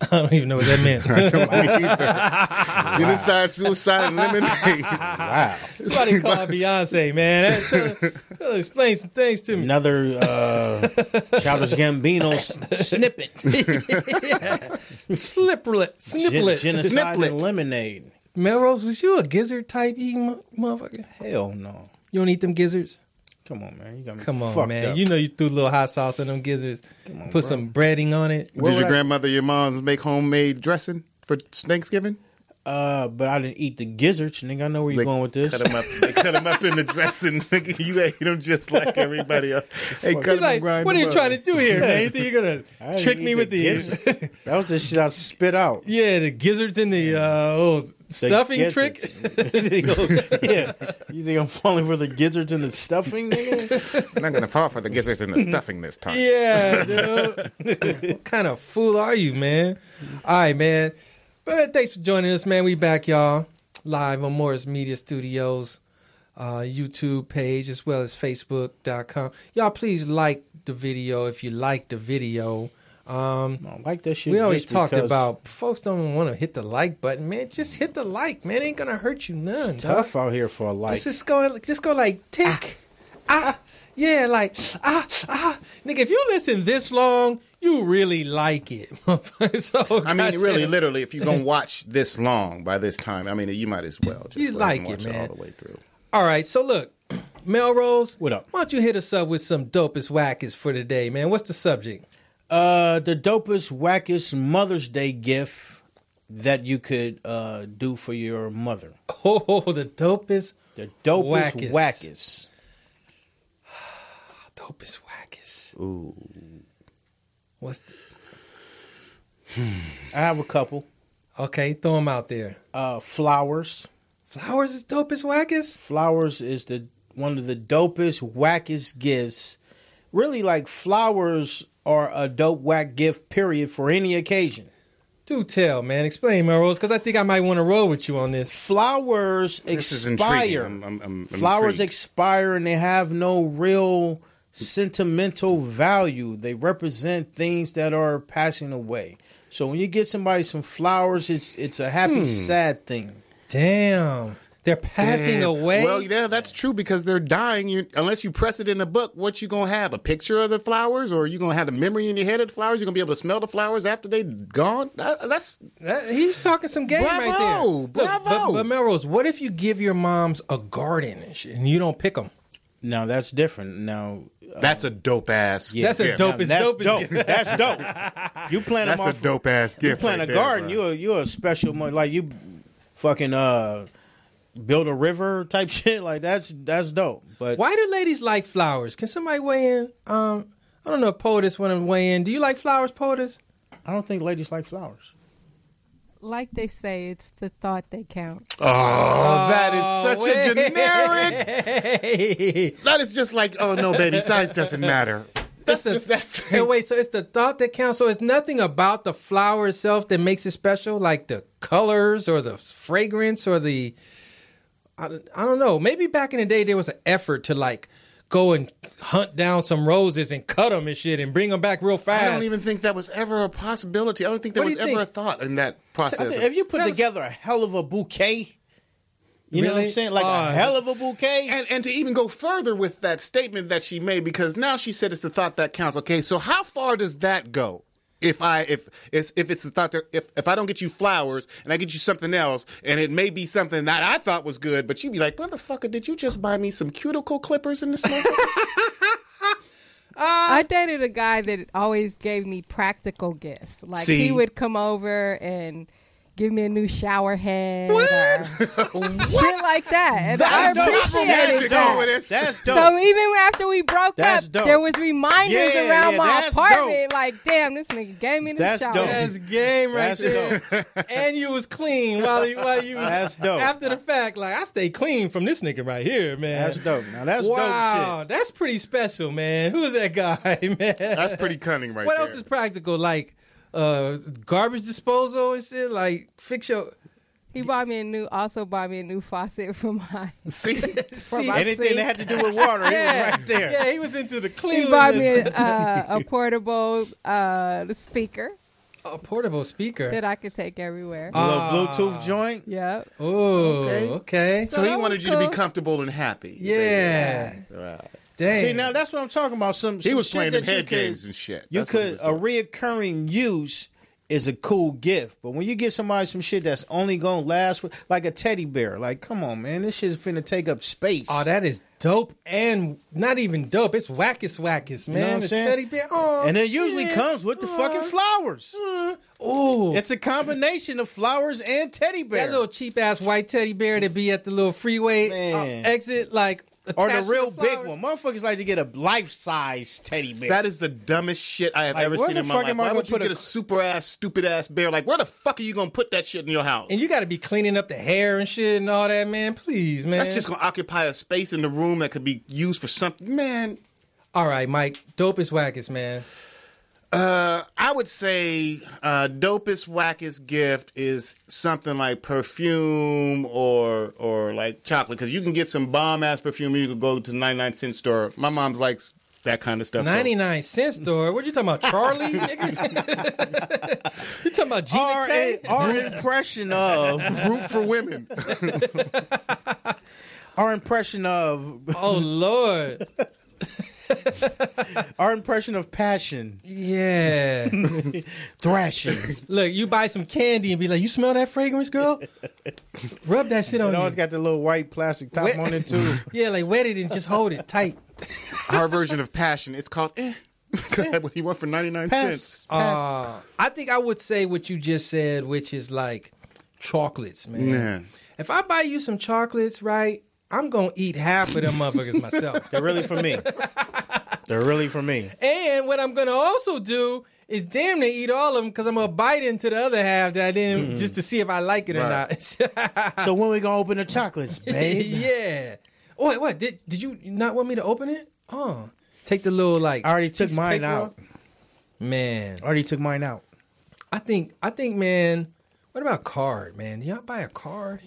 I don't even know what that meant. I don't either. Genocide, suicide, and lemonade. Wow. Somebody call Beyonce, man. Tell her explain some things to me. Another Childish Gambino snippet. Yeah. Sniplet. Genocide and lemonade. Melrose, was you a gizzard type eating motherfucker? Hell no. You don't eat them gizzards? Come on, man. You got me Come on, fucked man. up. You know you threw a little hot sauce in them gizzards. Come on, Put bro. some breading on it. Did your grandmother, your mom make homemade dressing for Thanksgiving? But I didn't eat the gizzards, nigga. I know where you're going with this. They cut them up in the dressing. Nigga, you ate them just like everybody else. Hey, cut them and grind what are you them trying up. to do here, man? You think you're gonna trick me with the That was the shit I spit out. yeah, the gizzards in the old stuffing trick? Yeah. You think I'm falling for the gizzards and the stuffing, nigga? I'm not going to fall for the gizzards and the stuffing this time. Yeah, dude. What kind of fool are you, man? All right, man. But thanks for joining us, man. We back, y'all, live on Morris Media Studios YouTube page as well as Facebook.com. Y'all, please like the video if you like the video. I like that shit. We always talked about folks don't want to hit the like button, man. Just hit the like, man. It ain't gonna hurt you none. Tough out here for a like. Just go like tick. Yeah, like nigga. If you listen this long, you really like it. So I mean, really, literally, if you're gonna watch this long by this time, I mean, you might as well just you like watch it, man, all the way through. All right, so look, Melrose, what up? Why don't you hit us up with some dopest wackest for today, man? What's the subject? The dopest, wackest Mother's Day gift that you could do for your mother. Oh, the dopest, wackest. Dopest wackest. Ooh. What's I have a couple. Okay, throw them out there. Flowers. Flowers is dopest wackest? Flowers is one of the dopest, wackest gifts. Really, like, flowers are a dope, whack gift, period, for any occasion. Do tell, man. Explain, Melrose, because I think I might want to roll with you on this. Flowers expire. I'm Flowers intrigued. expire and they have no real sentimental value. They represent things that are passing away. So when you get somebody some flowers, it's a happy, sad thing. Damn. They're passing away? Well, yeah, that's true because they're dying. Unless you press it in a book, what you going to have? A picture of the flowers? Or are you going to have the memory in your head of the flowers? You're going to be able to smell the flowers after they're gone? He's talking some game right there. Bravo. But Melrose, what if you give your moms a garden and shit and you don't pick them? Now, that's different. Now, That's a dope ass. That's a dope. That's dope. That's dope. You plant That's a dope ass gift. You plant a garden. You're a special like you fucking build a river type shit. Like that's dope. But why do ladies like flowers? Can somebody weigh in? I don't know if POTUS want to weigh in. Do you like flowers, POTUS? I don't think ladies like flowers. Like they say, it's the thought that counts. Oh, that is such a generic. That is just like, oh no, baby, size doesn't matter. Hey, wait, so it's the thought that counts. So it's nothing about the flower itself that makes it special, like the colors or the fragrance or the. I don't know. Maybe back in the day there was an effort to like go and hunt down some roses and cut them and shit and bring them back real fast. I don't even think that was ever a possibility. I don't think there was ever a thought in that process. If you put together a hell of a bouquet, you know what I'm saying? Like a hell of a bouquet. And to even go further with that statement that she made, because now she said it's the thought that counts. Okay, so how far does that go? If it's the thought that if I don't get you flowers and I get you something else and it may be something that I thought was good, but you'd be like, motherfucker, did you just buy me some cuticle clippers in this motherfucker? I dated a guy that always gave me practical gifts. Like he would come over and give me a new shower head. What? Shit like that. And I appreciated that. That's dope. So even after we broke up, there was reminders around my apartment. Like, damn, this nigga gave me the shower. That's game right there. And you was clean while you was. That's dope. After the fact, like, I stay clean from this nigga right here, man. That's dope. Now that's dope shit. Wow, that's pretty special, man. Who's that guy, man? That's pretty cunning right there. What else is practical? Like, garbage disposal and shit, like fix your. He bought me a new faucet for my. See, anything that had to do with water, he was right there. Yeah, he was into the cleanliness. He bought me a portable speaker. A portable speaker that I could take everywhere. A little Bluetooth joint. Yep. Oh, okay. So he wanted you to be comfortable and happy. Yeah. Right. Dang. See, now that's what I'm talking about. He was playing the head games and shit. You could a reoccurring use is a cool gift, but when you give somebody some shit that's only gonna last for, like a teddy bear, like come on, man, this shit's finna take up space. Oh, that is dope, and not even dope. It's wackus, man. You know what I'm saying? Teddy bear. Oh, and it usually comes with the fucking flowers. Oh, it's a combination of flowers and teddy bear. That little cheap ass white teddy bear that be at the little freeway exit, like. Or the real big one. Motherfuckers like to get a life-size teddy bear. That is the dumbest shit I have ever seen in my life. Why would you get a super-ass, stupid-ass bear? Like, where the fuck are you going to put that shit in your house? And you got to be cleaning up the hair and shit and all that, man. Please, man. That's just going to occupy a space in the room that could be used for something. Man. All right, Mike. Dopest, wackest, man. I would say dopest, wackest gift is something like perfume or like chocolate, because you can get some bomb ass perfume. You could go to the 99-cent store. My mom's likes that kind of stuff. 99-cent store? What you talking about, Charlie? You talking about Gina? Our impression of Root for Women. Our impression of oh Lord. Our impression of passion. Yeah. Thrashing. Look, you buy some candy and be like, you smell that fragrance, girl? Rub that shit on you. It always got the little white plastic top on it, too. Yeah, like wet it and just hold it tight. Our version of passion, it's called what he went for 99 cents. I think I would say what you just said, which is like chocolates, man. Yeah. If I buy you some chocolates, right, I'm going to eat half of them motherfuckers myself. They're really for me. They're really for me. And what I'm going to also do is damn near eat all of them, because I'm going to bite into the other half that I didn't, just to see if I like it or not. So when we going to open the chocolates, babe? Yeah. Oh, wait, what? Did you not want me to open it? Oh. Take the little, like... I already took mine out. Man. I already took mine out. I think, man, what about card, man? Do y'all buy a card?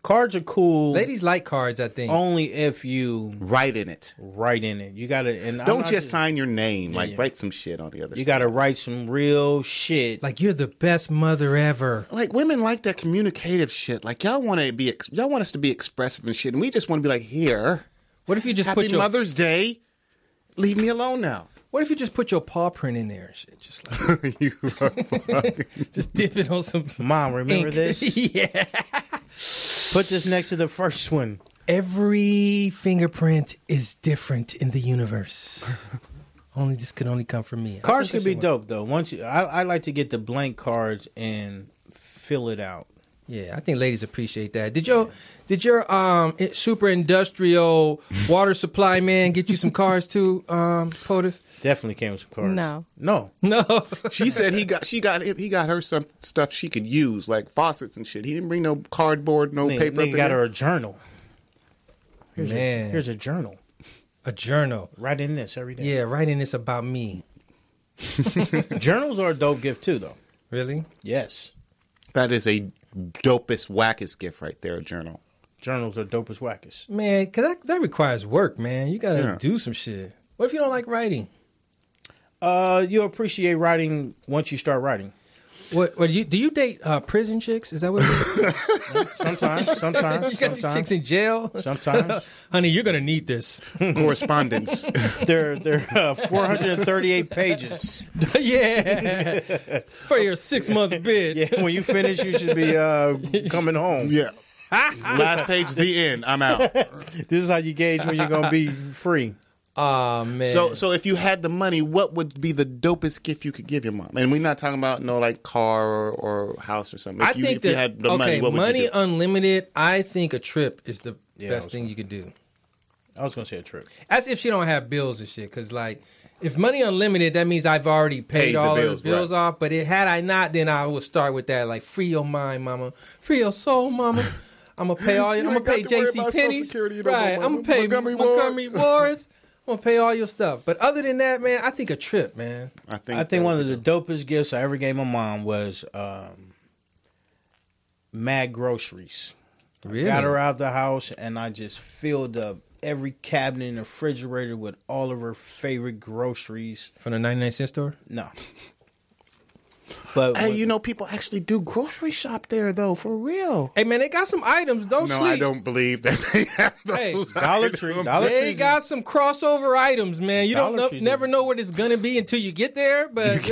Cards are cool. Ladies like cards, I think. Only if you write in it. You gotta, and don't just sign your name. Like write some shit on the other side. You gotta write some real shit. Like, you're the best mother ever. Like, women like that communicative shit. Like, y'all want us to be expressive and shit, and we just want to be like, here. What if you just Happy Mother's Day. Leave me alone now. What if you just put your paw print in there and shit? Just like you just dip it on some Mom, remember ink. this? Yeah. Put this next to the first one. Every fingerprint is different in the universe. This could only come from me. Cards could be dope though. I like to get the blank cards and fill it out. Yeah, I think ladies appreciate that. Did your super industrial water supply man get you some cards too, POTUS? Definitely came with some cards. No. She said he got her some stuff she could use, like faucets and shit. He didn't bring no cardboard, no paper. He got her a journal. Here's a journal. A journal. Write in this every day. Yeah, write in this about me. Journals are a dope gift too, though. Really? Yes. That is a dopest, wackest gift right there, a journal. Journals are dopest, wackest. Man, because that requires work, man. You got to do some shit. What if you don't like writing? You'll appreciate writing once you start writing. What do you date prison chicks? Is that what it is? Sometimes. You got these chicks in jail? Sometimes. Honey, you're going to need this. Correspondence. They're 438 pages. Yeah. For your 6-month bid. Yeah, when you finish, you should be coming home. Yeah. Last page, the end. I'm out. This is how you gauge when you're going to be free. Oh, man. So if you had the money, what would be the dopest gift you could give your mom? And we're not talking about like car or house or something. If you had the money, what would you do? Unlimited, I think a trip is the best thing you could do. I was going to say a trip. That's if she don't have bills and shit. Because, like, if money unlimited, that means I've already paid all of the bills off. But had I not, then I would start with that. Like, free your mind, mama. Free your soul, mama. I'm going to pay all your... I'm going to pay J.C. Penney's. Right. I'm going to pay Montgomery Ward's. I'm going to pay all your stuff. But other than that, man, I think a trip, man. I think one of the dopest gifts I ever gave my mom was mad groceries. Really? I got her out the house, and I just filled up every cabinet in the refrigerator with all of her favorite groceries. From the 99-cent store? No. But hey, people actually do grocery shop there, though, for real. Hey, man, they got some items. Don't sleep. No, I don't believe that they have those Dollar Tree. They got some crossover items, man. You never know what it's going to be until you get there. But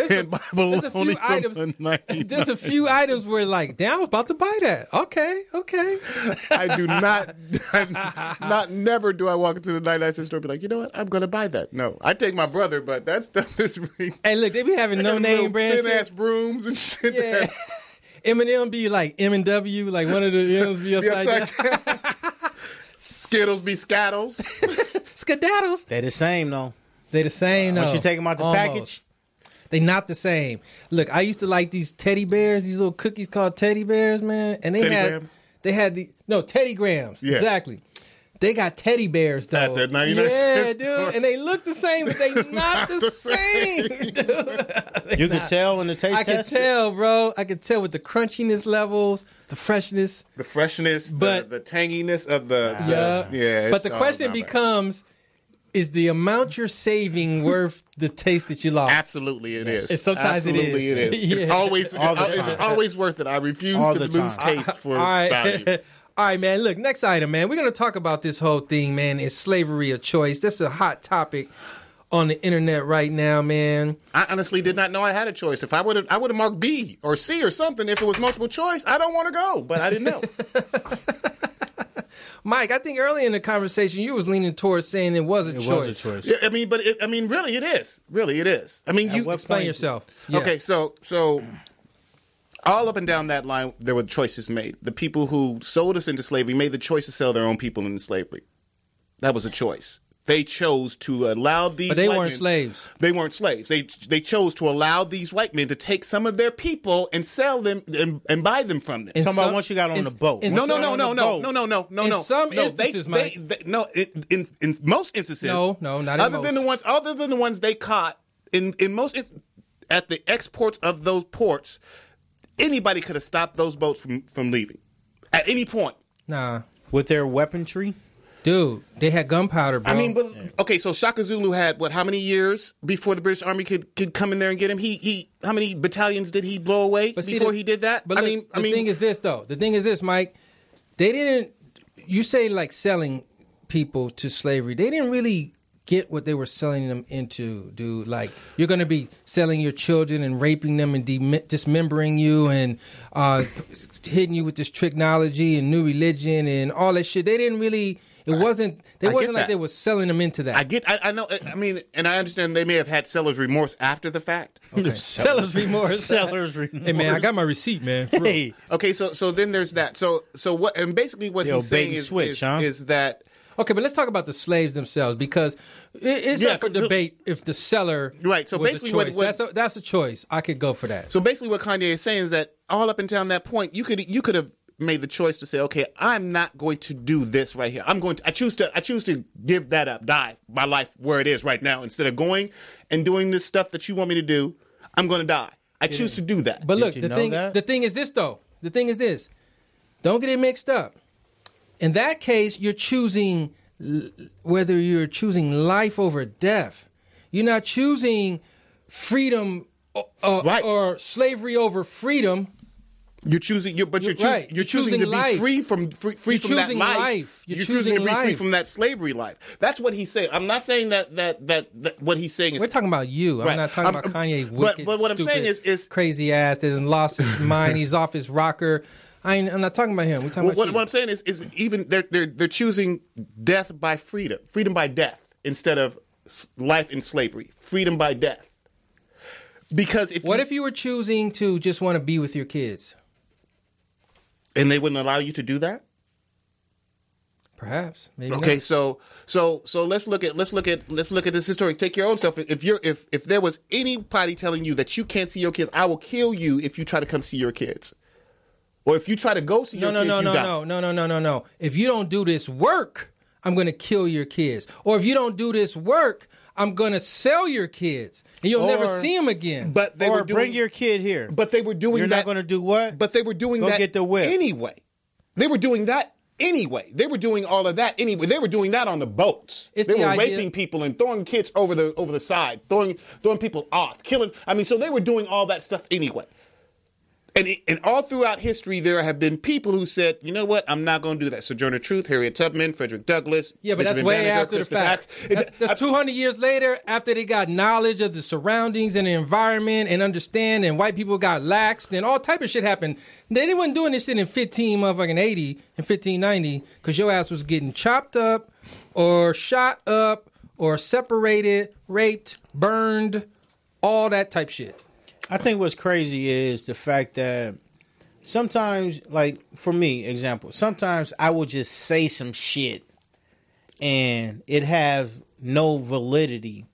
there's a few items. There's a few items where, like, damn, I was about to buy that. Okay. I do not, never do I walk into the 99-cent store and be like, you know what, I'm going to buy that. No, I take my brother, but that stuff is... Hey, look, they be having no-name brands. Thin-ass brooms and shit. Yeah. M&M be like M&W, like one of the M's be upside down. Skittles be scattles. Skedaddles. They the same, though. Once you take them out the package, they not the same. Look, I used to like these teddy bears, these little cookies called teddy bears, man. And they had Teddy Grahams. Yeah. Exactly. They got teddy bears, though. At the 99-cent store. Dude. And they look the same, but they not the same, dude. You could tell in the taste test? I could tell, bro. I could tell with the crunchiness levels, the freshness. The tanginess of the... Yeah. But the question becomes, is the amount you're saving worth the taste that you lost? Absolutely it is. Sometimes Absolutely it is. Yeah. It's always worth it. I refuse to lose taste for value. All right, man. Look, next item, man. We're going to talk about this whole thing, man. Is slavery a choice? That's a hot topic on the internet right now, man. I honestly did not know I had a choice. If I would have marked B or C or something if it was multiple choice. I don't want to go, but I didn't know. Mike, I think earlier in the conversation you was leaning towards saying it was a choice. Yeah, really it is. Really it is. I mean, you explain yourself. Yeah. Okay, so all up and down that line, there were choices made. The people who sold us into slavery made the choice to sell their own people into slavery. That was a choice. They chose to allow these. But they weren't slaves. They weren't slaves. They chose to allow these white men to take some of their people and sell them and buy them from them. Talking about once you got on the boat. No. In some instances, Mike. In most instances. No, not other than the ones they caught at the exports of those ports. Anybody could have stopped those boats from leaving at any point. Nah. With their weaponry? Dude, they had gunpowder, bro. I mean, okay, so Shaka Zulu had, how many years before the British Army could come in there and get him? How many battalions did he blow away before he did that? But the thing is this, though. The thing is this, Mike. They didn't, you say like selling people to slavery. They didn't really get what they were selling them into, dude. Like, you're going to be selling your children and raping them and dismembering you and hitting you with this technology and new religion and all that shit. They didn't really... It wasn't like they were selling them into that. I know. I mean, and I understand they may have had seller's remorse after the fact. Okay. Seller's remorse. Seller's remorse. Hey, man, I got my receipt, man. Hey. Okay, so then there's that. So what? And basically, what he's saying is that. Okay, but let's talk about the slaves themselves, because it's up for debate if the seller right. So was basically, a choice. That's a choice. I could go for that. So basically, what Kanye is saying is that all up until that point, you could have made the choice to say, okay, I'm not going to do this right here. I choose to give that up, die my life where it is right now, instead of going and doing this stuff that you want me to do. I'm going to die. I choose to do that. But look, the thing is this though. The thing is this. Don't get it mixed up. In that case, you're choosing whether you're choosing life over death. You're not choosing freedom or slavery over freedom. You're choosing, you're choosing to be free from that life. You're choosing to be free from that slavery life. That's what he's saying. I'm not saying that what he's saying is. We're talking about you. I'm not talking about Kanye. Wicked, but what I'm saying is crazy ass. Doesn't lost his mind. He's off his rocker. I'm not talking about him. We're talking about you. What I'm saying is even they're choosing death by freedom by death, instead of life in slavery, freedom by death. Because if you were choosing to just want to be with your kids? And they wouldn't allow you to do that? Perhaps, maybe. Okay, not. so let's look at this history. Take your own self. If there was anybody telling you that you can't see your kids, I will kill you if you try to come see your kids, or if you try to go see your kids. No. If you don't do this work, I'm going to kill your kids. Or if you don't do this work, I'm going to sell your kids, and you'll never see them again. But bring your kid here. But they were doing You're that. You're not going to do what? But they were doing that get the whip. Anyway. They were doing that anyway. They were doing all of that anyway. They were doing that on the boats. They were raping people and throwing kids over the side, throwing people off, killing. I mean, so they were doing all that stuff anyway. And all throughout history, there have been people who said, you know what, I'm not going to do that. Sojourner Truth, Harriet Tubman, Frederick Douglass. Yeah, but that's way after the fact. That's 200 years later, after they got knowledge of the surroundings and the environment and understand, and white people got laxed and all type of shit happened. They weren't doing this shit in 1580 and 1590 because your ass was getting chopped up or shot up or separated, raped, burned, all that type shit. I think what's crazy is the fact that sometimes, like for me, example, sometimes I will just say some shit and it have no validity.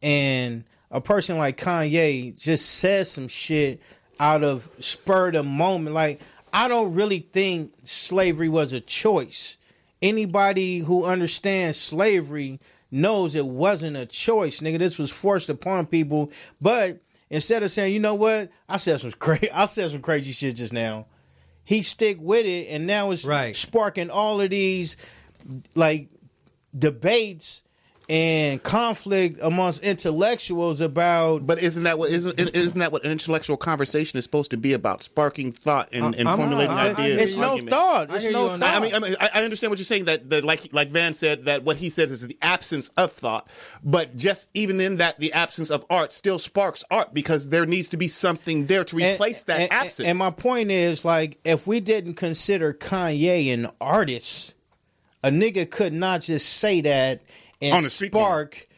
And a person like Kanye just says some shit out of spur of the moment. Like, I don't really think slavery was a choice. Anybody who understands slavery knows it wasn't a choice, nigga. This was forced upon people. But instead of saying, you know what, I said some crazy shit just now, he stick with it, and now it's sparking all of these like debates and conflict amongst intellectuals about. But isn't that what an intellectual conversation is supposed to be about? Sparking thought and formulating ideas. It's no thought. It's no thought. I mean, I understand what you're saying. That like Van said, that what he says is the absence of thought. But just even in that, the absence of art still sparks art, because there needs to be something there to replace that absence. And my point is, like, if we didn't consider Kanye an artist, a nigga could not just say that and spark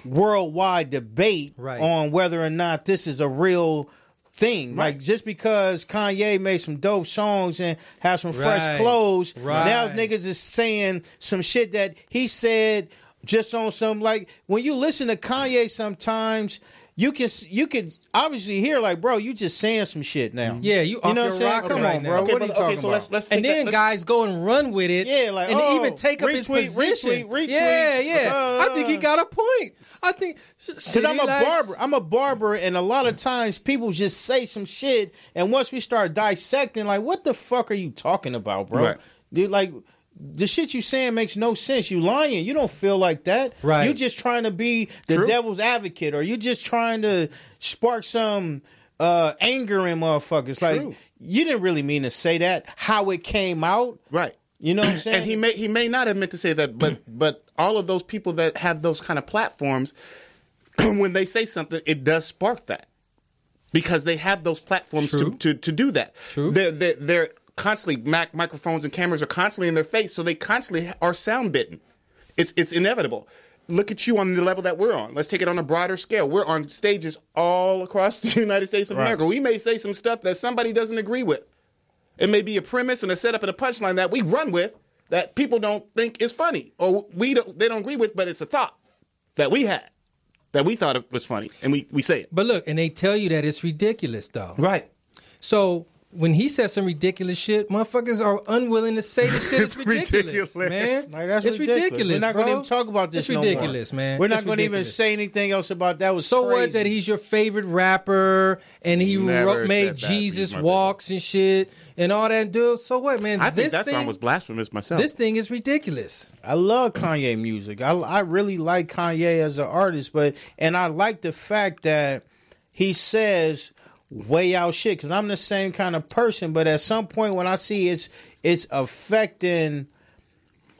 worldwide debate on whether or not this is a real thing. Like, just because Kanye made some dope songs and have some fresh clothes, now niggas is saying some shit that he said just on some, like, when you listen to Kanye sometimes, you can obviously hear, like, bro, you just saying some shit now. Yeah, you know what I'm saying? Come on, bro. What are you talking about? Let's and then guys go and run with it. Yeah, like, and even take up his position. Retweet. Yeah. I think he got a point. I think because I'm a barber. I'm a barber, and a lot of times people just say some shit, and once we start dissecting, like, what the fuck are you talking about, bro? Right. Dude, like, the shit you saying makes no sense. You lying. You don't feel like that. Right. You just trying to be the devil's advocate, or you just trying to spark some anger in motherfuckers. Like, you didn't really mean to say that. How it came out. Right. You know what I'm saying? And he may not have meant to say that, but all of those people that have those kind of platforms, when they say something, it does spark that. Because they have those platforms to do that. True. They're constantly, microphones and cameras are constantly in their face, so they constantly are sound bitten. It's inevitable. Look at you on the level that we're on. Let's take it on a broader scale. We're on stages all across the United States of America. We may say some stuff that somebody doesn't agree with. It may be a premise and a setup and a punchline that we run with that people don't think is funny, or they don't agree with, but it's a thought that we had. That we thought it was funny, and we say it. But look, and they tell you that it's ridiculous, though. Right. So when he says some ridiculous shit, motherfuckers are unwilling to say the shit is ridiculous, man. Like, that's it's ridiculous. We're not going to even talk about this It's ridiculous, no more. man. We're not going to even say anything else about that. Was so crazy. what that he's your favorite rapper and he made Jesus walks and shit and all that, dude. So what, man? I think that song was blasphemous myself. This thing is ridiculous. I love Kanye music. I really like Kanye as an artist, and I like the fact that he says way out shit, because I'm the same kind of person, but at some point when I see it's affecting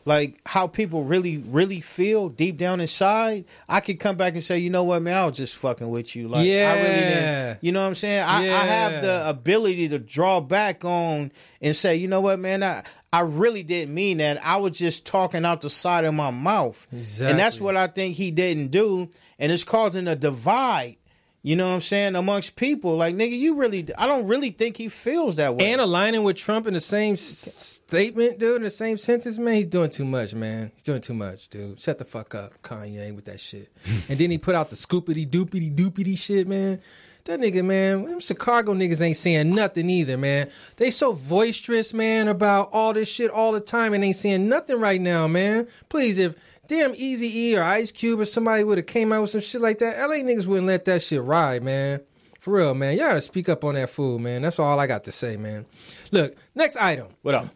like how people really feel deep down inside, I could come back and say, you know what, man, I was just fucking with you. Like, I really didn't. You know what I'm saying? I have the ability to draw back on and say, you know what, man, I really didn't mean that. I was just talking out the side of my mouth. Exactly. And that's what I think he didn't do. And it's causing a divide. You know what I'm saying? Amongst people. Like, nigga, I don't really think he feels that way. And aligning with Trump in the same statement, dude, in the same sentence, man, he's doing too much, man. He's doing too much, dude. Shut the fuck up, Kanye, with that shit. And then he put out the scoopity doopity shit, man. That nigga, man, them Chicago niggas ain't saying nothing either, man. They so boisterous, man, about all this shit all the time and ain't saying nothing right now, man. Please, if damn Eazy-E or Ice Cube or somebody would have came out with some shit like that, LA niggas wouldn't let that shit ride, man. For real, man. Y'all gotta speak up on that fool, man. That's all I got to say, man. Look, next item. What up?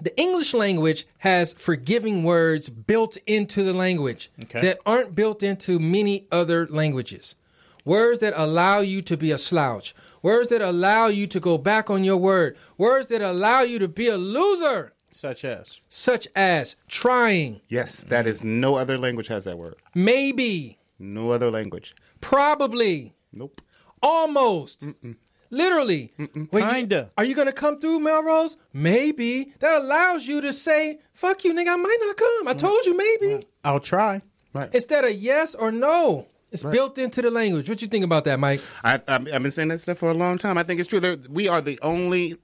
The English language has forgiving words built into the language that aren't built into many other languages. Words that allow you to be a slouch. Words that allow you to go back on your word. Words that allow you to be a loser. Such as trying. Yes, that is no other language has that word. Maybe. No other language. Probably. Nope. Almost. Mm-mm. Literally. Mm-mm. Kinda. Are you going to come through, Melrose? Maybe. That allows you to say, fuck you, nigga, I might not come. I told you maybe. I'll try. Right. Instead of yes or no. It's built into the language. What you think about that, Mike? I've been saying that stuff for a long time. I think it's true. We are the only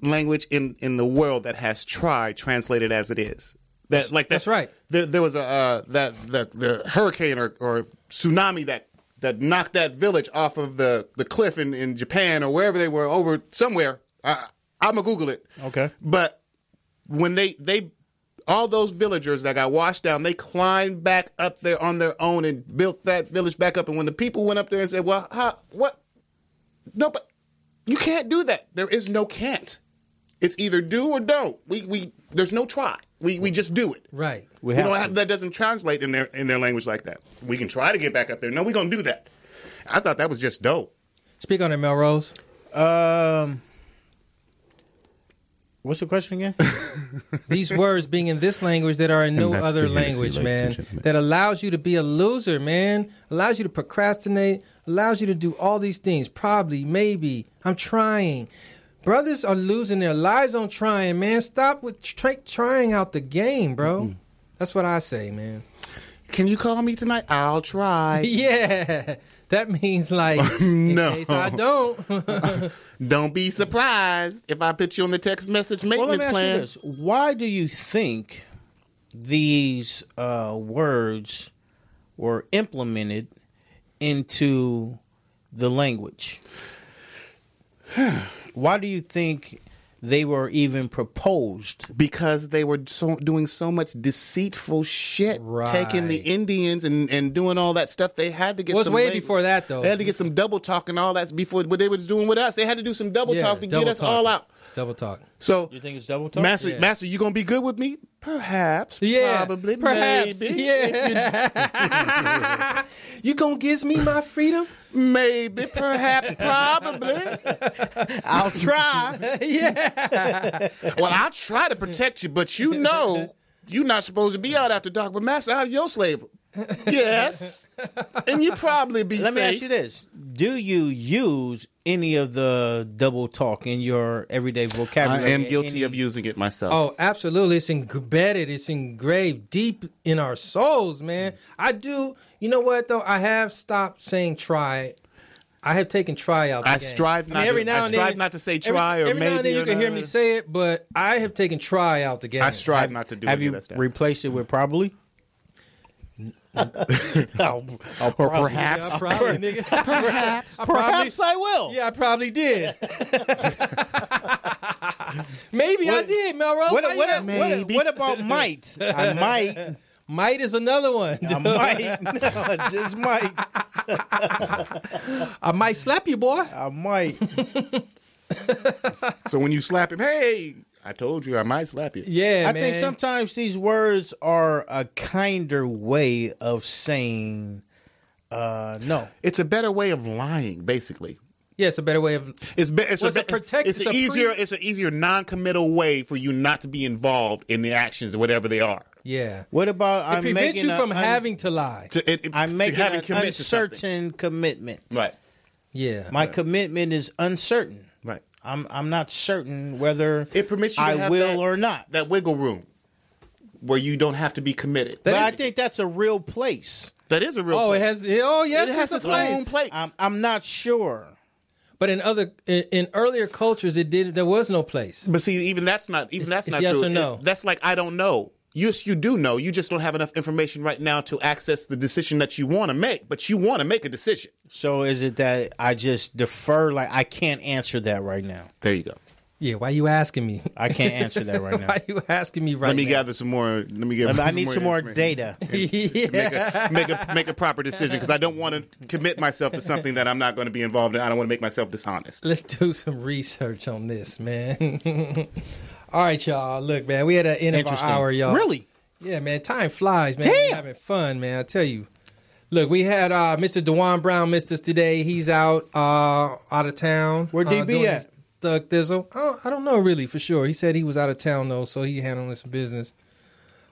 language in the world that has try translated as it is. That's right. There was the hurricane or tsunami that knocked that village off of the cliff in Japan or wherever they were, over somewhere. I'm gonna Google it. Okay. But when they all those villagers that got washed down, they climbed back up there on their own and built that village back up. And when the people went up there and said, well, what? No, but you can't do that. There is no can't. It's either do or don't. There's no try. We just do it. Right. That doesn't translate in their language like that. We can try to get back up there. No, we're going to do that. I thought that was just dope. Speak on it, Melrose. What's the question again? These words being in this language that are in no other language, man. That allows you to be a loser, man. Allows you to procrastinate. Allows you to do all these things. Probably, maybe. I'm trying. Brothers are losing their lives on trying, man. Stop with trying out the game, bro. Mm-hmm. That's what I say, man. Can you call me tonight? I'll try. Yeah. That means like, in case I don't. Don't be surprised if I put you on the text message maintenance plan. Ask you this. Why do you think these words were implemented into the language? Why do you think they were even proposed? Because they were doing so much deceitful shit, taking the Indians and doing all that stuff. They had to get before that, though. They had to get some double talk and all that before what they was doing with us. They had to do some double talk to get us all out. Double talk. So You think it's double talk? Master, you gonna be good with me? Perhaps. Yeah. Probably. Perhaps. Maybe. Yeah. You gonna give me my freedom? Maybe. Perhaps. Probably. I'll try. Yeah. Well, I'll try to protect you, but you know you're not supposed to be out after dark. But Master, I'm your slave. Yes. And you probably be Let safe. me ask you this. Do you use any of the double talk in your everyday I vocabulary? am guilty of using it myself. Oh, absolutely. It's embedded. It's engraved deep in our souls, man. I do. You know what, though? I have stopped saying try. I have taken try out the I game. strive not every to- now I and strive then, not to say try or every now and then maybe you or can hear not. me say it, but I have taken try out the game. I strive not to do Have it. you That's that. replaced it with probably? Or perhaps. Yeah, probably, nigga. Perhaps. Perhaps I will. Yeah, I probably did. Maybe I did, Melrose. What about might? I might. Might is another one. I might. No, just might. I might slap you, boy. I might. So when you slap him, hey, I told you I might slap you. Yeah, I man. think sometimes these words are a kinder way of saying no. It's a better way of lying, basically. Yeah, it's a better way of. It's an easier non-committal way for you not to be involved in the actions, whatever they are. Yeah. What about It I'm prevents making you from having to lie. I'm making an committed to something. uncertain commitment. Right. Yeah. My commitment is uncertain. Right. I'm not certain whether It permits you to I have will that, or not. that wiggle room where you don't have to be committed. But I think that's a real place. That is a real Oh, place. it has. Oh, yes, It has it's its a own place. place. I'm not sure. But in earlier cultures, there was no place. But see, even that's not it's not yes true. or no. That's like I don't know. Yes, you do know. You just don't have enough information right now to access the decision that you want to make. But you want to make a decision. So is it that I just defer? Like I can't answer that right now. There you go. Yeah, why you asking me? I can't answer that right now. Why you asking me right Let me now? gather some more. Let me get. I need some more information. data. Make a proper decision because I don't want to commit myself to something that I'm not going to be involved in. I don't want to make myself dishonest. Let's do some research on this, man. All right, y'all. Look, man, we had an end of our Interesting. hour, y'all. Really? Yeah, man. Time flies, man. Damn. We're having fun, man. I tell you. Look, we had Mr. DeJuan Brown missed us today. He's out of town. Where DB doing at? his Thug Thizzle. I don't know really for sure. He said he was out of town though, so he handling some business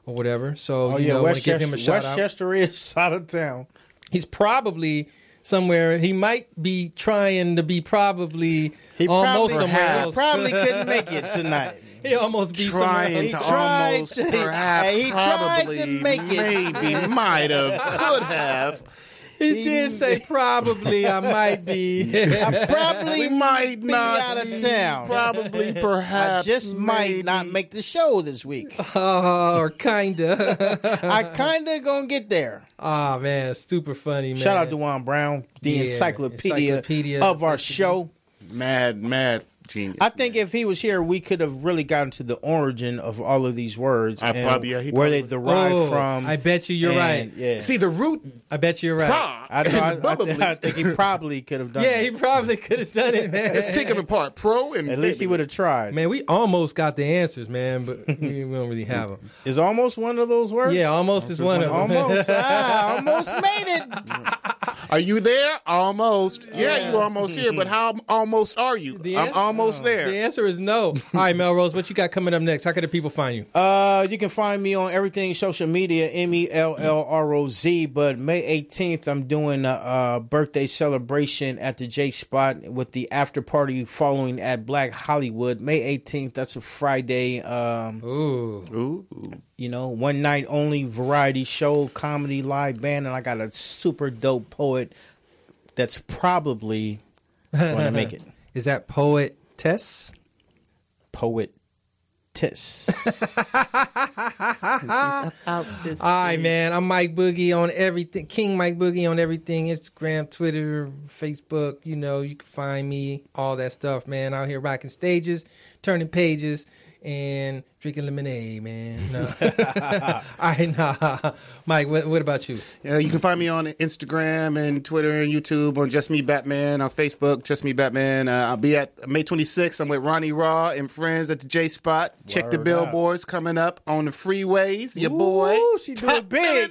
or whatever. So I want to give him a shout out. Westchester is out of town. He's probably somewhere. He might be trying to be almost somewhere else. Probably couldn't make it tonight. He almost be Trying somewhere to else. almost, perhaps, he tried probably, to make it. maybe, might have, could have. He did say probably I might be. I probably might be not out of be, town. Probably, I perhaps, just might maybe. not make the show this week. Or kinda. I kind of gonna get there. Oh man, super funny, man. Shout out to Juan Brown, the Yeah, encyclopedia of our show. Mad genius. I think if he was here, we could have really gotten to the origin of all of these words he where probably they derive from. I bet you're right. Yeah. See, the root I bet you're right. pra I and think he probably could have done Yeah, it. he probably could have done it, man. Let's take them apart. Pro and At least he would have tried. Man, we almost got the answers, man, but we don't really have them. Is almost one of those words? Yeah, almost is one of them. Almost. Almost made it. Are you there? Almost. Yeah, you almost here, but how almost are you? I'm almost there. The answer is no. All right, Melrose, what you got coming up next? How can the people find you? You can find me on everything social media, MELLROZ. But May 18th, I'm doing a birthday celebration at the J Spot with the after party following at Black Hollywood. May 18th, that's a Friday. Ooh. You know, one night only variety show, comedy, live band, and I got a super dope poet that's probably going to make it. Is that Poet Tess? Poet Tiss. All right, man. I'm Mike Boogie on everything. King Mike Boogie on everything. Instagram, Twitter, Facebook. You know, you can find me. All that stuff, man. Out here rocking stages, turning pages. and drinking lemonade, man. No. All right, nah. Mike, what about you? You can find me on Instagram and Twitter and YouTube on Just Me Batman, on Facebook, Just Me Batman. I'll be at May 26th. I'm with Ronnie Raw and friends at the J Spot. Check the billboards coming up on the freeways. Your boy. She do it big.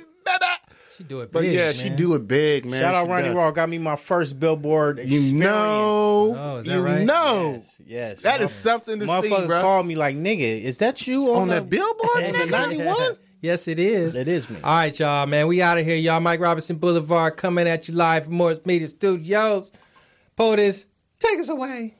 She do it big, But yeah, man. she do it big, man. Shout out Ronnie Raw. Got me my first billboard experience. You know. Oh, is that right? Yes. That is something to see, Motherfucker bro. called me like, nigga, is that you On that billboard, on the nigga? 91? Yes, it is. It is me. All right, y'all, man. We out of here, y'all. Mike Robertson Boulevard coming at you live from Morris Media Studios. POTUS, take us away.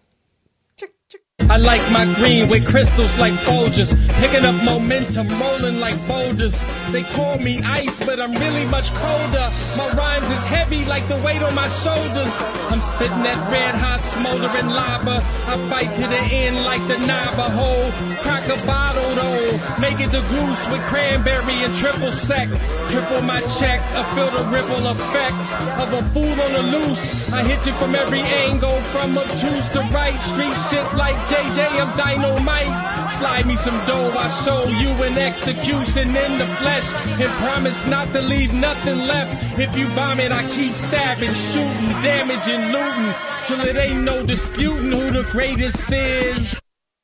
I like my green with crystals like Folgers, picking up momentum, rolling like boulders. They call me ice, but I'm really much colder. My rhymes is heavy like the weight on my shoulders. I'm spitting that red hot smoldering lava. I fight to the end like the Navajo. Crack a bottle though, make it the goose with cranberry and triple sec. Triple my check, I feel the ripple effect of a fool on the loose. I hit you from every angle, from obtuse to right. Street shit like JJ, I'm dynamite. Slide me some dough, I show you an execution in the flesh, and promise not to leave nothing left. If you bomb it, I keep stabbing, shooting, damaging, looting, till it ain't no disputing who the greatest is.